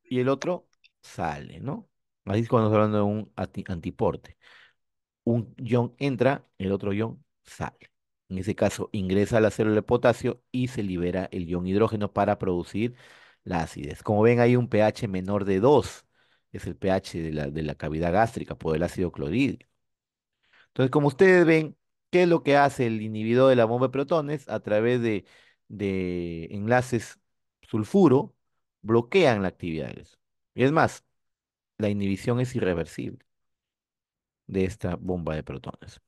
y el otro sale, ¿no? Ahí es cuando estamos hablando de un antiporte. Un ion entra, el otro ion sale. En ese caso, ingresa a la célula de potasio y se libera el ion hidrógeno para producir la acidez. Como ven, hay un pH menor de 2, es el pH de la cavidad gástrica por el ácido clorhídrico. Entonces, como ustedes ven, ¿qué es lo que hace el inhibidor de la bomba de protones? A través de enlaces sulfuro, bloquean la actividad de eso. Y es más, la inhibición es irreversible de esta bomba de protones.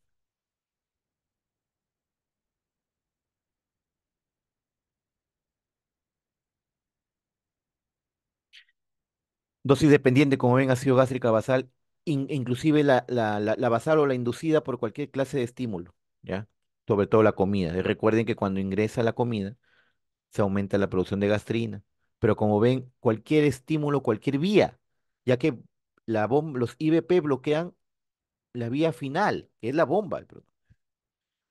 Dosis dependiente, como ven, ácido gástrica basal, inclusive la basal o la inducida por cualquier clase de estímulo, ¿ya? Sobre todo la comida. Y recuerden que cuando ingresa la comida, se aumenta la producción de gastrina. Pero como ven, cualquier estímulo, cualquier vía, ya que los IBP bloquean la vía final, que es la bomba.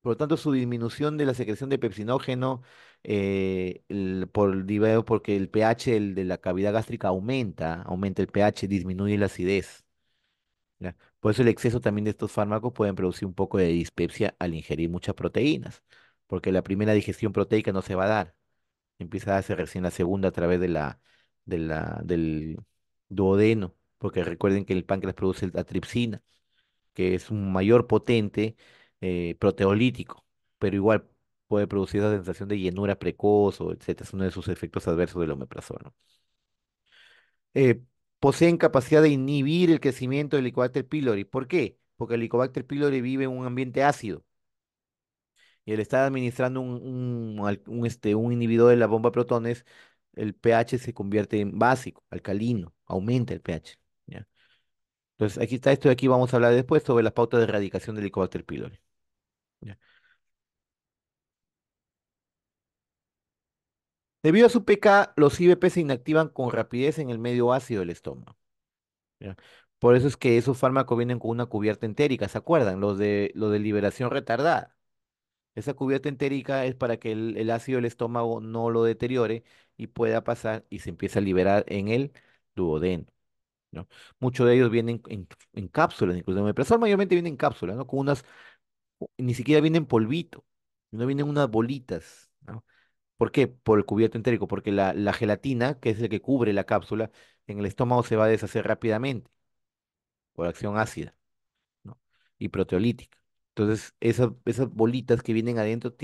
Por lo tanto, su disminución de la secreción de pepsinógeno porque el pH de la cavidad gástrica aumenta el pH, disminuye la acidez. ¿Ya? Por eso el exceso también de estos fármacos pueden producir un poco de dispepsia al ingerir muchas proteínas, porque la primera digestión proteica no se va a dar, empieza a darse recién la segunda a través del duodeno, porque recuerden que el páncreas produce la tripsina, que es un mayor potente proteolítico, pero igual puede producir la sensación de llenura precoz o etcétera. Es uno de sus efectos adversos del omeprazol. eh, Poseen capacidad de inhibir el crecimiento del Helicobacter pylori. ¿Por qué? Porque el Helicobacter pylori vive en un ambiente ácido y al estar administrando un inhibidor de la bomba de protones, el pH se convierte en básico, alcalino, aumenta el pH. ¿Ya? Entonces, aquí está esto de aquí, vamos a hablar después sobre las pautas de erradicación del Helicobacter pylori. ¿Ya? Debido a su pK, los IBP se inactivan con rapidez en el medio ácido del estómago. ¿Ya? Por eso es que esos fármacos vienen con una cubierta entérica, ¿se acuerdan? Los de liberación retardada. Esa cubierta entérica es para que el ácido del estómago no lo deteriore y pueda pasar y se empiece a liberar en el duodeno, ¿no? Muchos de ellos vienen en cápsulas, incluso el omeprazol mayormente viene en cápsulas, ¿no? Ni siquiera vienen en polvito, no vienen unas bolitas, ¿no? ¿Por qué? Por el cubierto entérico, porque la gelatina, que es el que cubre la cápsula, en el estómago se va a deshacer rápidamente por acción ácida, ¿no? Y proteolítica. Entonces, esas bolitas que vienen adentro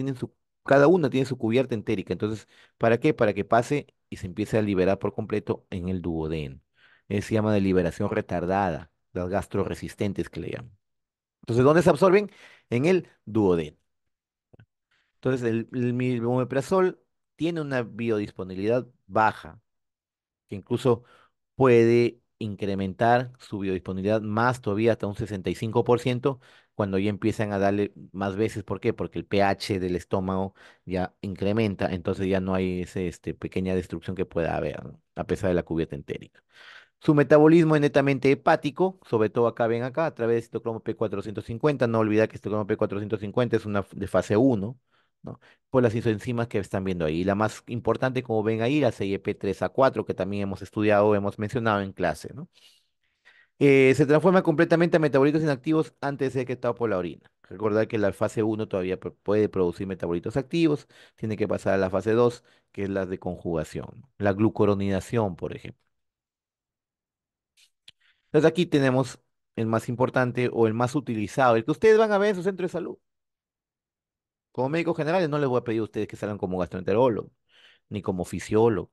cada una tiene su cubierta entérica. Entonces, ¿para qué? Para que pase y se empiece a liberar por completo en el duodeno. Se llama de liberación retardada, las gastroresistentes que le llaman. Entonces, ¿dónde se absorben? En el duodeno. Entonces, el omeprazol tiene una biodisponibilidad baja, que incluso puede incrementar su biodisponibilidad más todavía hasta un 65% cuando ya empiezan a darle más veces. ¿Por qué? Porque el pH del estómago ya incrementa, entonces ya no hay pequeña destrucción que pueda haber, ¿no? A pesar de la cubierta entérica. Su metabolismo es netamente hepático, sobre todo acá ven acá, a través de citocromo P450. No olvidar que citocromo P450 es una de fase uno, ¿no? Por las isoenzimas que están viendo ahí. La más importante, como ven ahí, la CYP3A4, que también hemos estudiado, hemos mencionado en clase, ¿no? Se transforma completamente a metabolitos inactivos antes de ser excretado por la orina. Recordar que la fase uno todavía puede producir metabolitos activos, tiene que pasar a la fase 2, que es la de conjugación, ¿no? La glucuronidación, por ejemplo. Entonces aquí tenemos el más importante o el más utilizado, el que ustedes van a ver en su centro de salud. Como médicos generales no les voy a pedir a ustedes que salgan como gastroenterólogos, ni como fisiólogos.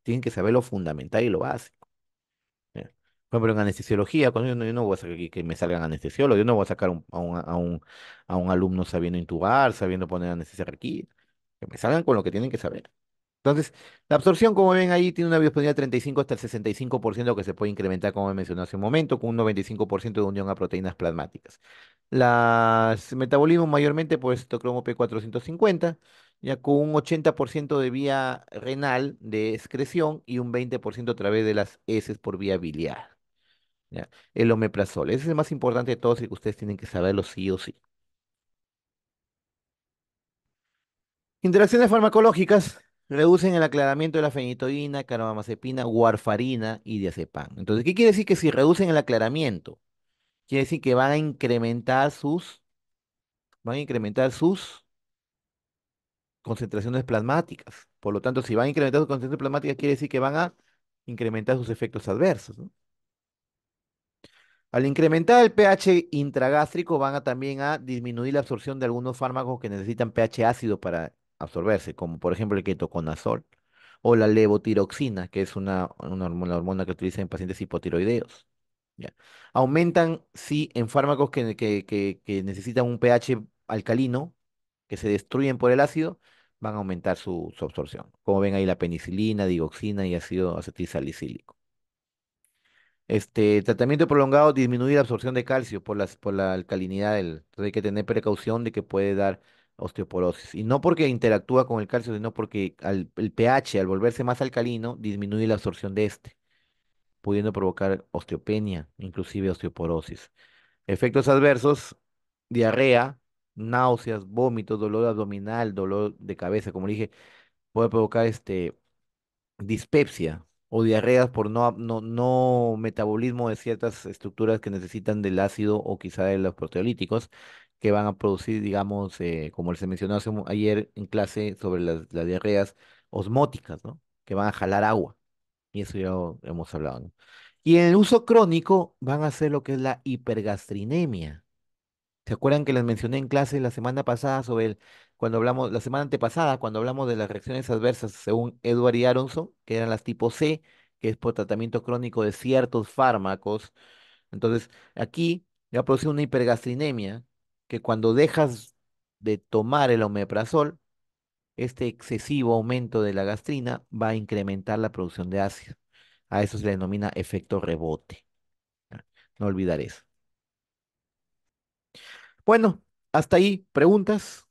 Tienen que saber lo fundamental y lo básico. ¿Ya? Por ejemplo, en anestesiología, cuando yo no voy a sacar aquí que me salgan anestesiólogos, yo no voy a sacar a un alumno sabiendo intubar, sabiendo poner anestesia aquí. Que me salgan con lo que tienen que saber. Entonces, la absorción, como ven ahí, tiene una biodisponibilidad 35 hasta el 65% que se puede incrementar, como mencioné hace un momento, con un 95% de unión a proteínas plasmáticas. Las metabolismo mayormente por citocromo P450 ya con un 80% de vía renal de excreción y un 20% a través de las heces por vía biliar. ¿Ya? El omeprazol, ese es el más importante de todos y que ustedes tienen que saberlo sí o sí. Interacciones farmacológicas reducen el aclaramiento de la fenitoína, carbamazepina, warfarina y diazepam. Entonces, ¿qué quiere decir que si reducen el aclaramiento? Quiere decir que van a incrementar sus concentraciones plasmáticas. Por lo tanto, si van a incrementar sus concentraciones plasmáticas, quiere decir que van a incrementar sus efectos adversos, ¿no? Al incrementar el pH intragástrico, van a también a disminuir la absorción de algunos fármacos que necesitan pH ácido para absorberse, como por ejemplo el ketoconazol o la levotiroxina, que es una hormona que utiliza en pacientes hipotiroideos. ¿Ya? Aumentan, sí, en fármacos que necesitan un pH alcalino, que se destruyen por el ácido, van a aumentar su absorción. Como ven ahí la penicilina, digoxina y ácido acetilsalicílico. Tratamiento prolongado, disminuir la absorción de calcio por la alcalinidad entonces hay que tener precaución de que puede dar osteoporosis. Y no porque interactúa con el calcio, sino porque el pH, al volverse más alcalino, disminuye la absorción de este, pudiendo provocar osteopenia, inclusive osteoporosis. Efectos adversos, diarrea, náuseas, vómitos, dolor abdominal, dolor de cabeza, como le dije, puede provocar dispepsia o diarreas por no metabolismo de ciertas estructuras que necesitan del ácido o quizá de los proteolíticos que van a producir, digamos, como les mencionó ayer en clase sobre las diarreas osmóticas, ¿no? Que van a jalar agua. Y eso ya lo hemos hablado, ¿no? Y en el uso crónico van a hacer lo que es la hipergastrinemia. ¿Se acuerdan que les mencioné en clase la semana pasada cuando hablamos, la semana antepasada, cuando hablamos de las reacciones adversas según Edward y Aronson, que eran las tipo C, que es por tratamiento crónico de ciertos fármacos? Entonces, aquí va a producir una hipergastrinemia, que cuando dejas de tomar el omeprazol, este excesivo aumento de la gastrina va a incrementar la producción de ácido. A eso se le denomina efecto rebote. ¿Ya? No olvidar eso. Bueno, hasta ahí, ¿preguntas?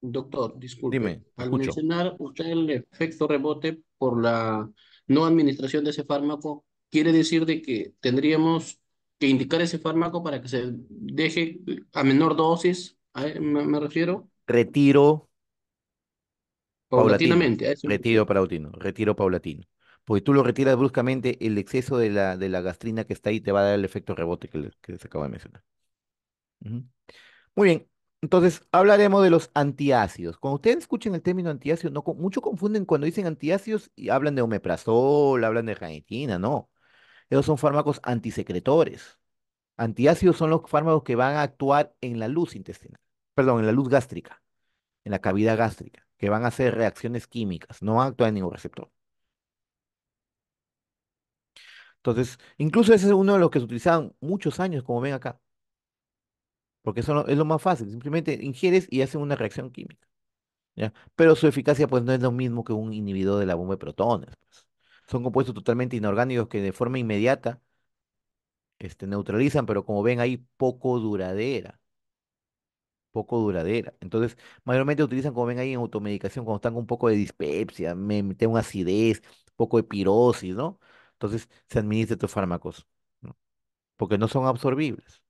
Doctor, disculpe, Dime, al escucho. mencionar usted el efecto rebote por la no administración de ese fármaco, quiere decir de que tendríamos que indicar ese fármaco para que se deje a menor dosis, me refiero, Retiro paulatino, paulatinamente, a eso me refiero. retiro paulatino. Porque tú lo retiras bruscamente, el exceso de la gastrina que está ahí te va a dar el efecto rebote que les acabo de mencionar. Ujú. Muy bien, entonces hablaremos de los antiácidos. Cuando ustedes escuchen el término antiácido, no, mucho confunden cuando dicen antiácidos y hablan de omeprazol, hablan de ranitidina, no. Esos son fármacos antisecretores. Antiácidos son los fármacos que van a actuar en la luz intestinal, perdón, en la luz gástrica, en la cavidad gástrica, que van a hacer reacciones químicas, no van a actuar en ningún receptor. Entonces, incluso ese es uno de los que se utilizaban muchos años, como ven acá, porque eso es lo más fácil, simplemente ingieres y hacen una reacción química, ¿ya? Pero su eficacia pues no es lo mismo que un inhibidor de la bomba de protones, pues. Son compuestos totalmente inorgánicos que de forma inmediata neutralizan, pero como ven ahí, poco duradera. Entonces, mayormente utilizan, como ven ahí, en automedicación cuando están con un poco de dispepsia, tengo acidez, poco de pirosis, ¿no? Entonces, se administran estos fármacos, ¿no? Porque no son absorbibles.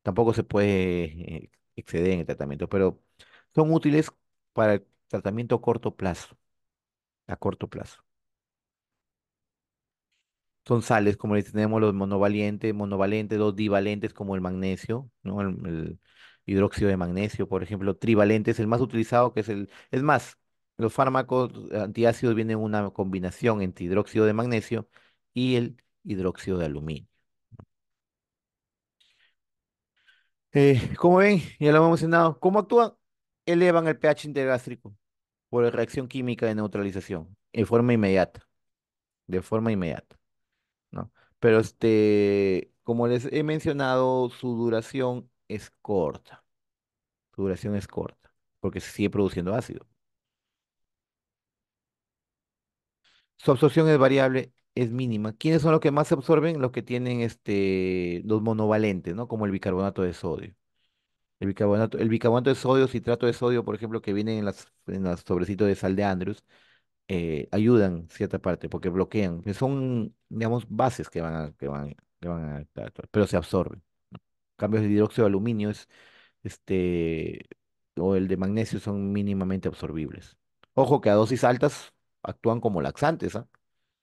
Tampoco se puede exceder en el tratamiento, pero son útiles para el tratamiento a corto plazo. Son sales, como les tenemos los monovalentes, los divalentes como el magnesio, ¿no? El hidróxido de magnesio, por ejemplo, trivalentes, el más utilizado que es más, los fármacos antiácidos vienen en una combinación entre hidróxido de magnesio y el hidróxido de aluminio. Como ven, ya lo hemos mencionado, ¿cómo actúan? Elevan el pH intergástrico por la reacción química de neutralización, de forma inmediata. ¿No? Pero como les he mencionado, su duración es corta, porque se sigue produciendo ácido. Su absorción es variable, es mínima. ¿Quiénes son los que más se absorben? Los que tienen los monovalentes, ¿no? Como el bicarbonato de sodio. El bicarbonato de sodio, citrato de sodio, por ejemplo, que vienen en los sobrecitos de sal de Andrews, ayudan cierta parte porque bloquean, que son, digamos, bases que van a actuar, pero se absorben. Cambios de hidróxido de aluminio este, o el de magnesio son mínimamente absorbibles. Ojo que a dosis altas actúan como laxantes, ¿ah?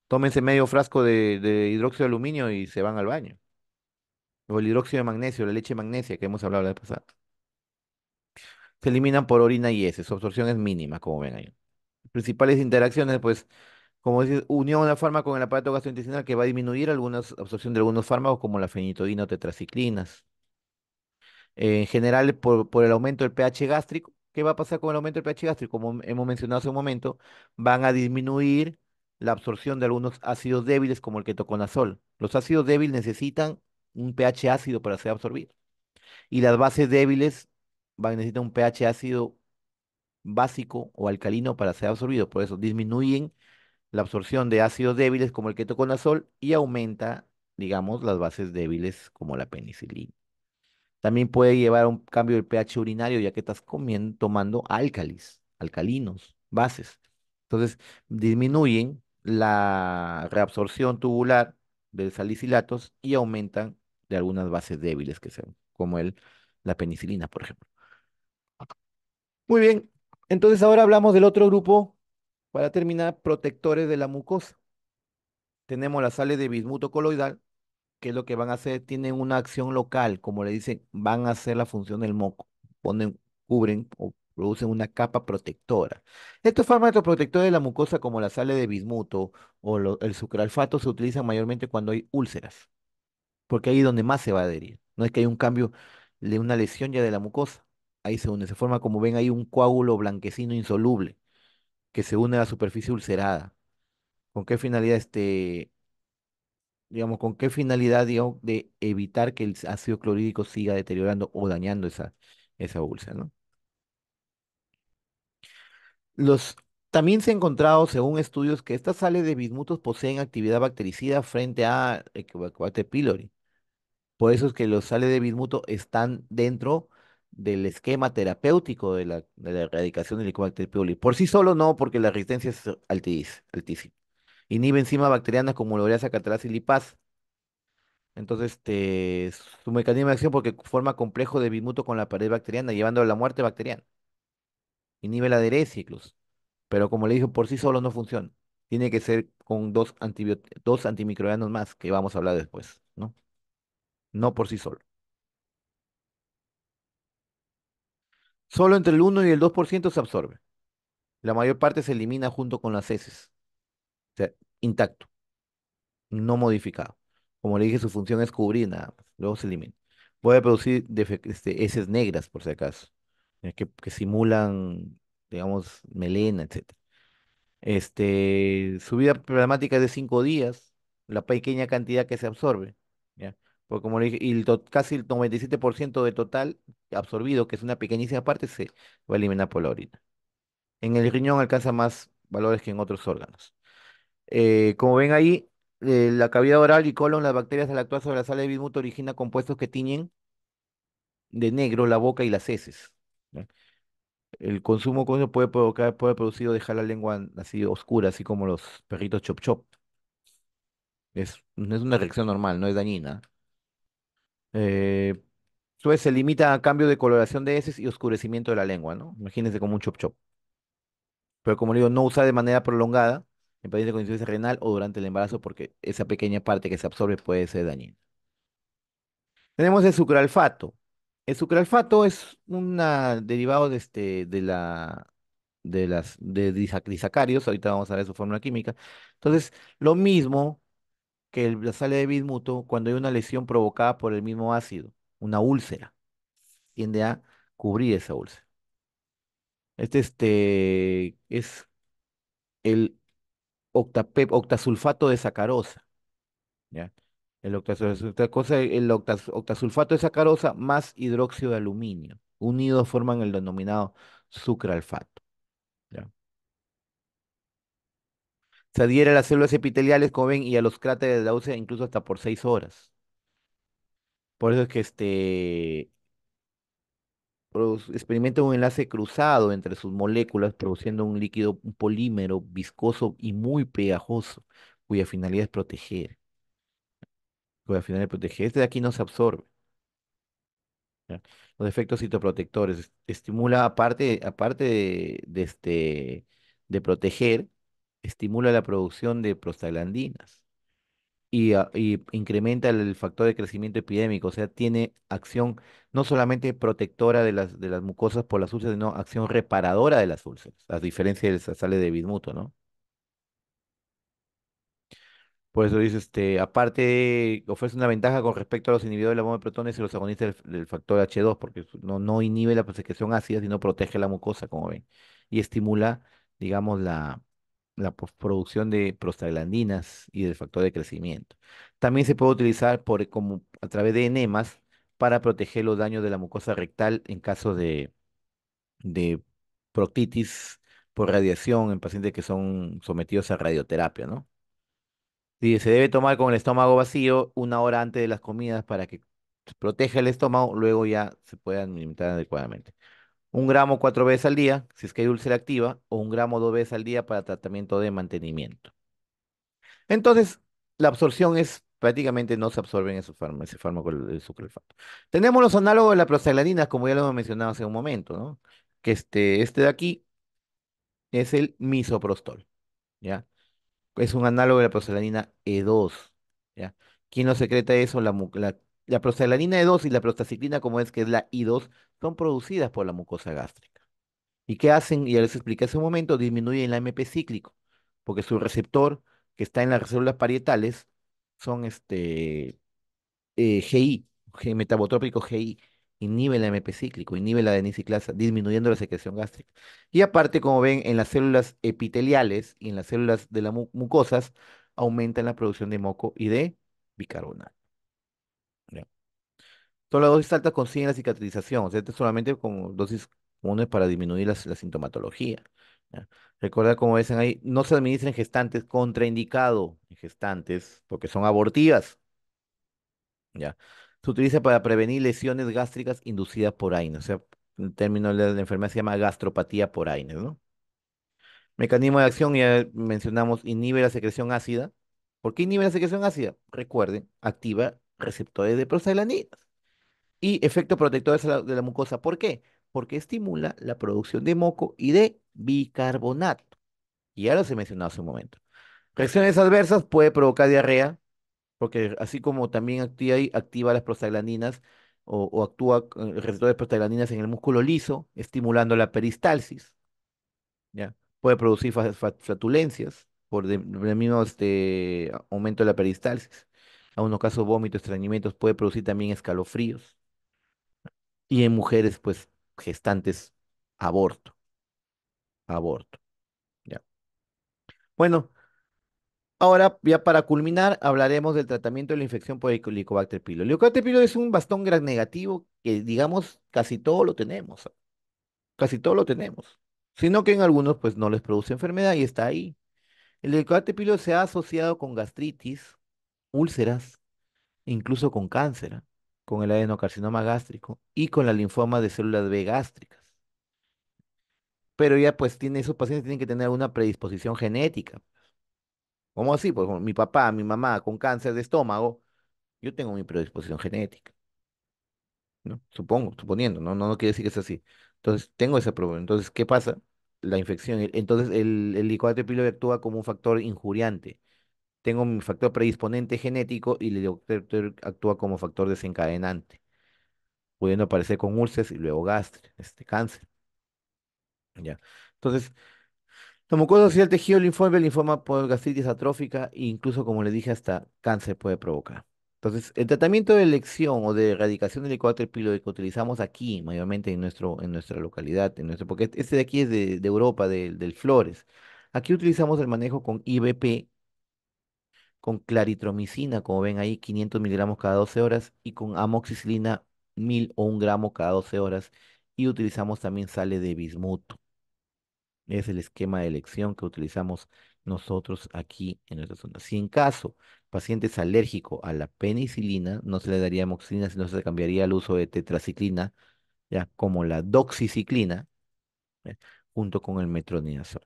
Tómense medio frasco de hidróxido de aluminio y se van al baño. O el hidróxido de magnesio, la leche magnesia que hemos hablado la vez pasada. Se eliminan por orina y heces, su absorción es mínima, como ven ahí. Principales interacciones, pues, como dice, unión a una fármaco con el aparato gastrointestinal que va a disminuir algunas absorción de algunos fármacos como la fenitidina o tetraciclinas. En general, por el aumento del pH gástrico, ¿qué va a pasar con el aumento del pH gástrico? Como hemos mencionado hace un momento, van a disminuir la absorción de algunos ácidos débiles como el ketoconazol. Los ácidos débiles necesitan un pH ácido para ser absorbidos y las bases débiles van a necesitar un pH ácido básico o alcalino para ser absorbido. Por eso disminuyen la absorción de ácidos débiles como el ketoconazol y aumenta, digamos, las bases débiles como la penicilina. También puede llevar a un cambio del pH urinario ya que estás tomando álcalis, alcalinos, bases. Entonces, disminuyen la reabsorción tubular de salicilatos y aumentan de algunas bases débiles que sean, como la penicilina, por ejemplo. Muy bien, entonces ahora hablamos del otro grupo, para terminar, protectores de la mucosa. Tenemos las sales de bismuto coloidal, que es lo que van a hacer, tienen una acción local, como le dicen, van a hacer la función del moco, cubren o producen una capa protectora. Estos fármacos protectores de la mucosa, como la sal de bismuto o el sucralfato, se utilizan mayormente cuando hay úlceras, porque ahí es donde más se va a adherir. No es que hay un cambio de una lesión ya de la mucosa, ahí se une, se forma como ven ahí un coágulo blanquecino insoluble que se une a la superficie ulcerada. ¿Con qué finalidad digamos, con qué finalidad, digamos, de evitar que el ácido clorhídrico siga deteriorando o dañando esa úlcera, ¿no? Los, también se ha encontrado, según estudios, que estas sales de bismutos poseen actividad bactericida frente a Helicobacter pylori. Por eso es que los sales de bismuto están dentro del esquema terapéutico de la erradicación del Helicobacter pylori. Por sí solo no, porque la resistencia es altísima. Inhibe enzimas bacterianas como la ureasa, catalasa y lipasa. Entonces, su mecanismo de acción porque forma complejo de bismuto con la pared bacteriana, llevando a la muerte bacteriana. Inhibe la adherencia incluso. Pero como le dije, por sí solo no funciona. Tiene que ser con dos antimicrobianos más, que vamos a hablar después, ¿no? No por sí solo. Solo entre el 1 y el 2% se absorbe. La mayor parte se elimina junto con las heces. O sea, intacto, no modificado. Como le dije, su función es cubrir nada más. Luego se elimina. Puede producir heces negras, por si acaso, que simulan, digamos, melena, etcétera. Su vida programática es de 5 días, la pequeña cantidad que se absorbe, ¿ya? Porque como le dije, y casi el 97% de total absorbido, que es una pequeñísima parte, se va a eliminar por la orina. En el riñón alcanza más valores que en otros órganos. Como ven ahí, la cavidad oral y colon, las bacterias al actuar sobre la sal de bismuto origina compuestos que tiñen de negro la boca y las heces, ¿ya? El consumo con eso puede producir o dejar la lengua así oscura, así como los perritos chop chop. No es una reacción normal, no es dañina. Eh, pues se limita a cambio de coloración de heces y oscurecimiento de la lengua, ¿no? Imagínense como un chop chop. Pero como digo, no usar de manera prolongada en pacientes con insuficiencia renal o durante el embarazo porque esa pequeña parte que se absorbe puede ser dañina. Tenemos el sucralfato. El sucralfato es un derivado de disacáridos, ahorita vamos a ver su fórmula química. Entonces, lo mismo que la sal de bismuto cuando hay una lesión provocada por el mismo ácido, una úlcera, tiende a cubrir esa úlcera. Es el octasulfato de sacarosa, ¿ya? El octasulfato de sacarosa más hidróxido de aluminio, unidos forman el denominado sucralfato, ¿ya? Se adhiere a las células epiteliales, como ven, y a los cráteres de la úlcera incluso hasta por 6 horas. Por eso es que experimenta un enlace cruzado entre sus moléculas, produciendo un líquido, un polímero viscoso y muy pegajoso, cuya finalidad es proteger. Cuya finalidad es proteger. Este de aquí no se absorbe. ¿Ya? Los efectos citoprotectores. Estimula, aparte de proteger, estimula la producción de prostaglandinas y incrementa el factor de crecimiento epidémico, o sea, tiene acción no solamente protectora de las mucosas por las úlceras, sino acción reparadora de las úlceras, a diferencia del sale de bismuto, ¿no? Por eso dice, aparte, ofrece una ventaja con respecto a los inhibidores de la bomba de protones y los agonistas del factor H2, porque no inhibe la secreción ácida, sino protege la mucosa, como ven, y estimula, digamos, la producción de prostaglandinas y del factor de crecimiento. También se puede utilizar como a través de enemas para proteger los daños de la mucosa rectal en caso de proctitis por radiación en pacientes que son sometidos a radioterapia, ¿no? Y se debe tomar con el estómago vacío 1 hora antes de las comidas para que proteja el estómago, luego ya se puedan alimentar adecuadamente. 1 gramo 4 veces al día, si es que hay úlcera activa, o 1 gramo 2 veces al día para tratamiento de mantenimiento. Entonces, la absorción es prácticamente no se absorbe en ese fármaco el sucralfato. Tenemos los análogos de la prostaglandina, como ya lo hemos mencionado hace un momento, ¿no? Que este de aquí es el misoprostol, ¿ya? Es un análogo de la prostaglandina E2, ¿ya? ¿Quién lo secreta eso? La prostaglandina E2 y la prostaciclina, como es que es la I2, son producidas por la mucosa gástrica. ¿Y qué hacen? Y ya les expliqué hace un momento, disminuyen la MP cíclico, porque su receptor, que está en las células parietales, son GI, metabotrópico GI, inhibe el MP cíclico, inhibe la adeniciclasa, disminuyendo la secreción gástrica. Y aparte, como ven, en las células epiteliales y en las células de las mucosas, aumentan la producción de moco y de bicarbonato. ¿Ya? Todas las dosis altas consiguen la cicatrización, o sea, esto es solamente con dosis comunes para disminuir la sintomatología. ¿Ya? Recuerda, como dicen ahí, no se administra en gestantes, contraindicado en gestantes, porque son abortivas. ¿Ya? Se utiliza para prevenir lesiones gástricas inducidas por AINES, o sea, el término de la enfermedad se llama gastropatía por AINES, ¿no? Mecanismo de acción, ya mencionamos, inhibe la secreción ácida. ¿Por qué inhibe la secreción ácida? Recuerden, activa receptores de prostaglandinas. Y efecto protector de la mucosa. ¿Por qué? Porque estimula la producción de moco y de bicarbonato. Y ya los he mencionado hace un momento. Reacciones adversas puede provocar diarrea, porque así como también activa las prostaglandinas o actúa con el receptor de prostaglandinas en el músculo liso, estimulando la peristalsis, ¿ya? Puede producir flatulencias por el mismo aumento de la peristalsis. En unos casos, vómitos, estreñimientos, puede producir también escalofríos. Y en mujeres, pues, gestantes, aborto, aborto, ¿ya? Bueno, ahora, ya para culminar, hablaremos del tratamiento de la infección por Helicobacter pylori. El Helicobacter pylori es un bastón gram negativo que, digamos, casi todo lo tenemos, casi todo lo tenemos. Sino que en algunos, pues, no les produce enfermedad y está ahí. El Helicobacter pylori se ha asociado con gastritis, úlceras, incluso con cáncer, con el adenocarcinoma gástrico y con la linfoma de células B gástricas. Pero ya, pues, esos pacientes tienen que tener una predisposición genética. ¿Cómo así? Pues, mi papá, mi mamá con cáncer de estómago. Yo tengo mi predisposición genética, ¿no? Supongo, suponiendo, no quiere decir que es así. Entonces, tengo ese problema. Entonces, ¿qué pasa? La infección. Entonces, el Helicobacter pylori actúa como un factor injuriante. Tengo mi factor predisponente genético y el Helicobacter pylori actúa como factor desencadenante, pudiendo aparecer con úlceras y luego cáncer, ¿ya? Entonces, la mucosa social del tejido linfóide, el linfoma por gastritis atrófica e incluso, como le dije, hasta cáncer puede provocar. Entonces, el tratamiento de elección o de erradicación del Helicobacter pylori que utilizamos aquí, mayormente en nuestra localidad, porque este de aquí es de Europa, del Flores. Aquí utilizamos el manejo con IBP, con claritromicina, como ven ahí, 500 miligramos cada 12 horas, y con amoxicilina 1000 o 1 gramo cada 12 horas. Y utilizamos también sales de bismuto. Es el esquema de elección que utilizamos nosotros aquí en nuestra zona. Si en caso paciente es alérgico a la penicilina, no se le daría amoxicilina, sino se cambiaría al uso de tetraciclina ya, como la doxiciclina, ¿ya? Junto con el metronidazol.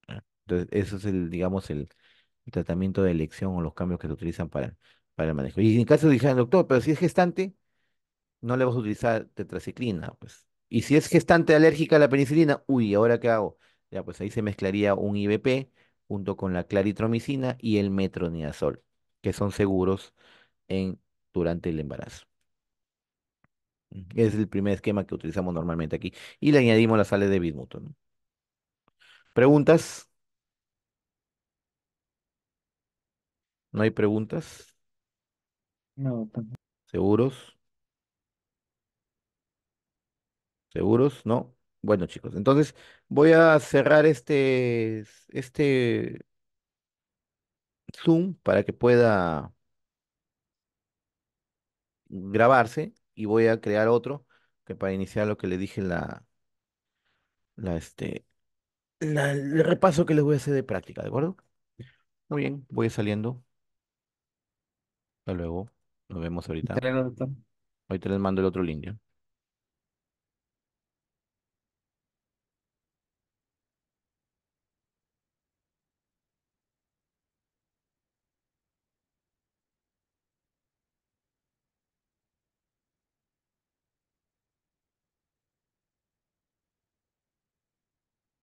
¿Ya? Entonces, eso es digamos, el tratamiento de elección o los cambios que se utilizan para el manejo. Y en caso de dijeran, doctor, pero si es gestante, no le vas a utilizar tetraciclina, pues. Y si es gestante alérgica a la penicilina, uy, ¿ahora qué hago? Ya, pues ahí se mezclaría un IBP junto con la claritromicina y el metronidazol, que son seguros durante el embarazo. Ese es el primer esquema que utilizamos normalmente aquí. Y le añadimos las sales de bismuto, ¿no? ¿Preguntas? ¿No hay preguntas? No, ¿Seguros? ¿Seguros? ¿No? Bueno, chicos, entonces voy a cerrar este Zoom para que pueda grabarse y voy a crear otro que para iniciar lo que le dije la, este, el repaso que les voy a hacer de práctica, ¿de acuerdo? Muy bien, voy saliendo. Hasta luego. Nos vemos ahorita. claro, doctor. Ahorita les mando el otro link, ¿ya?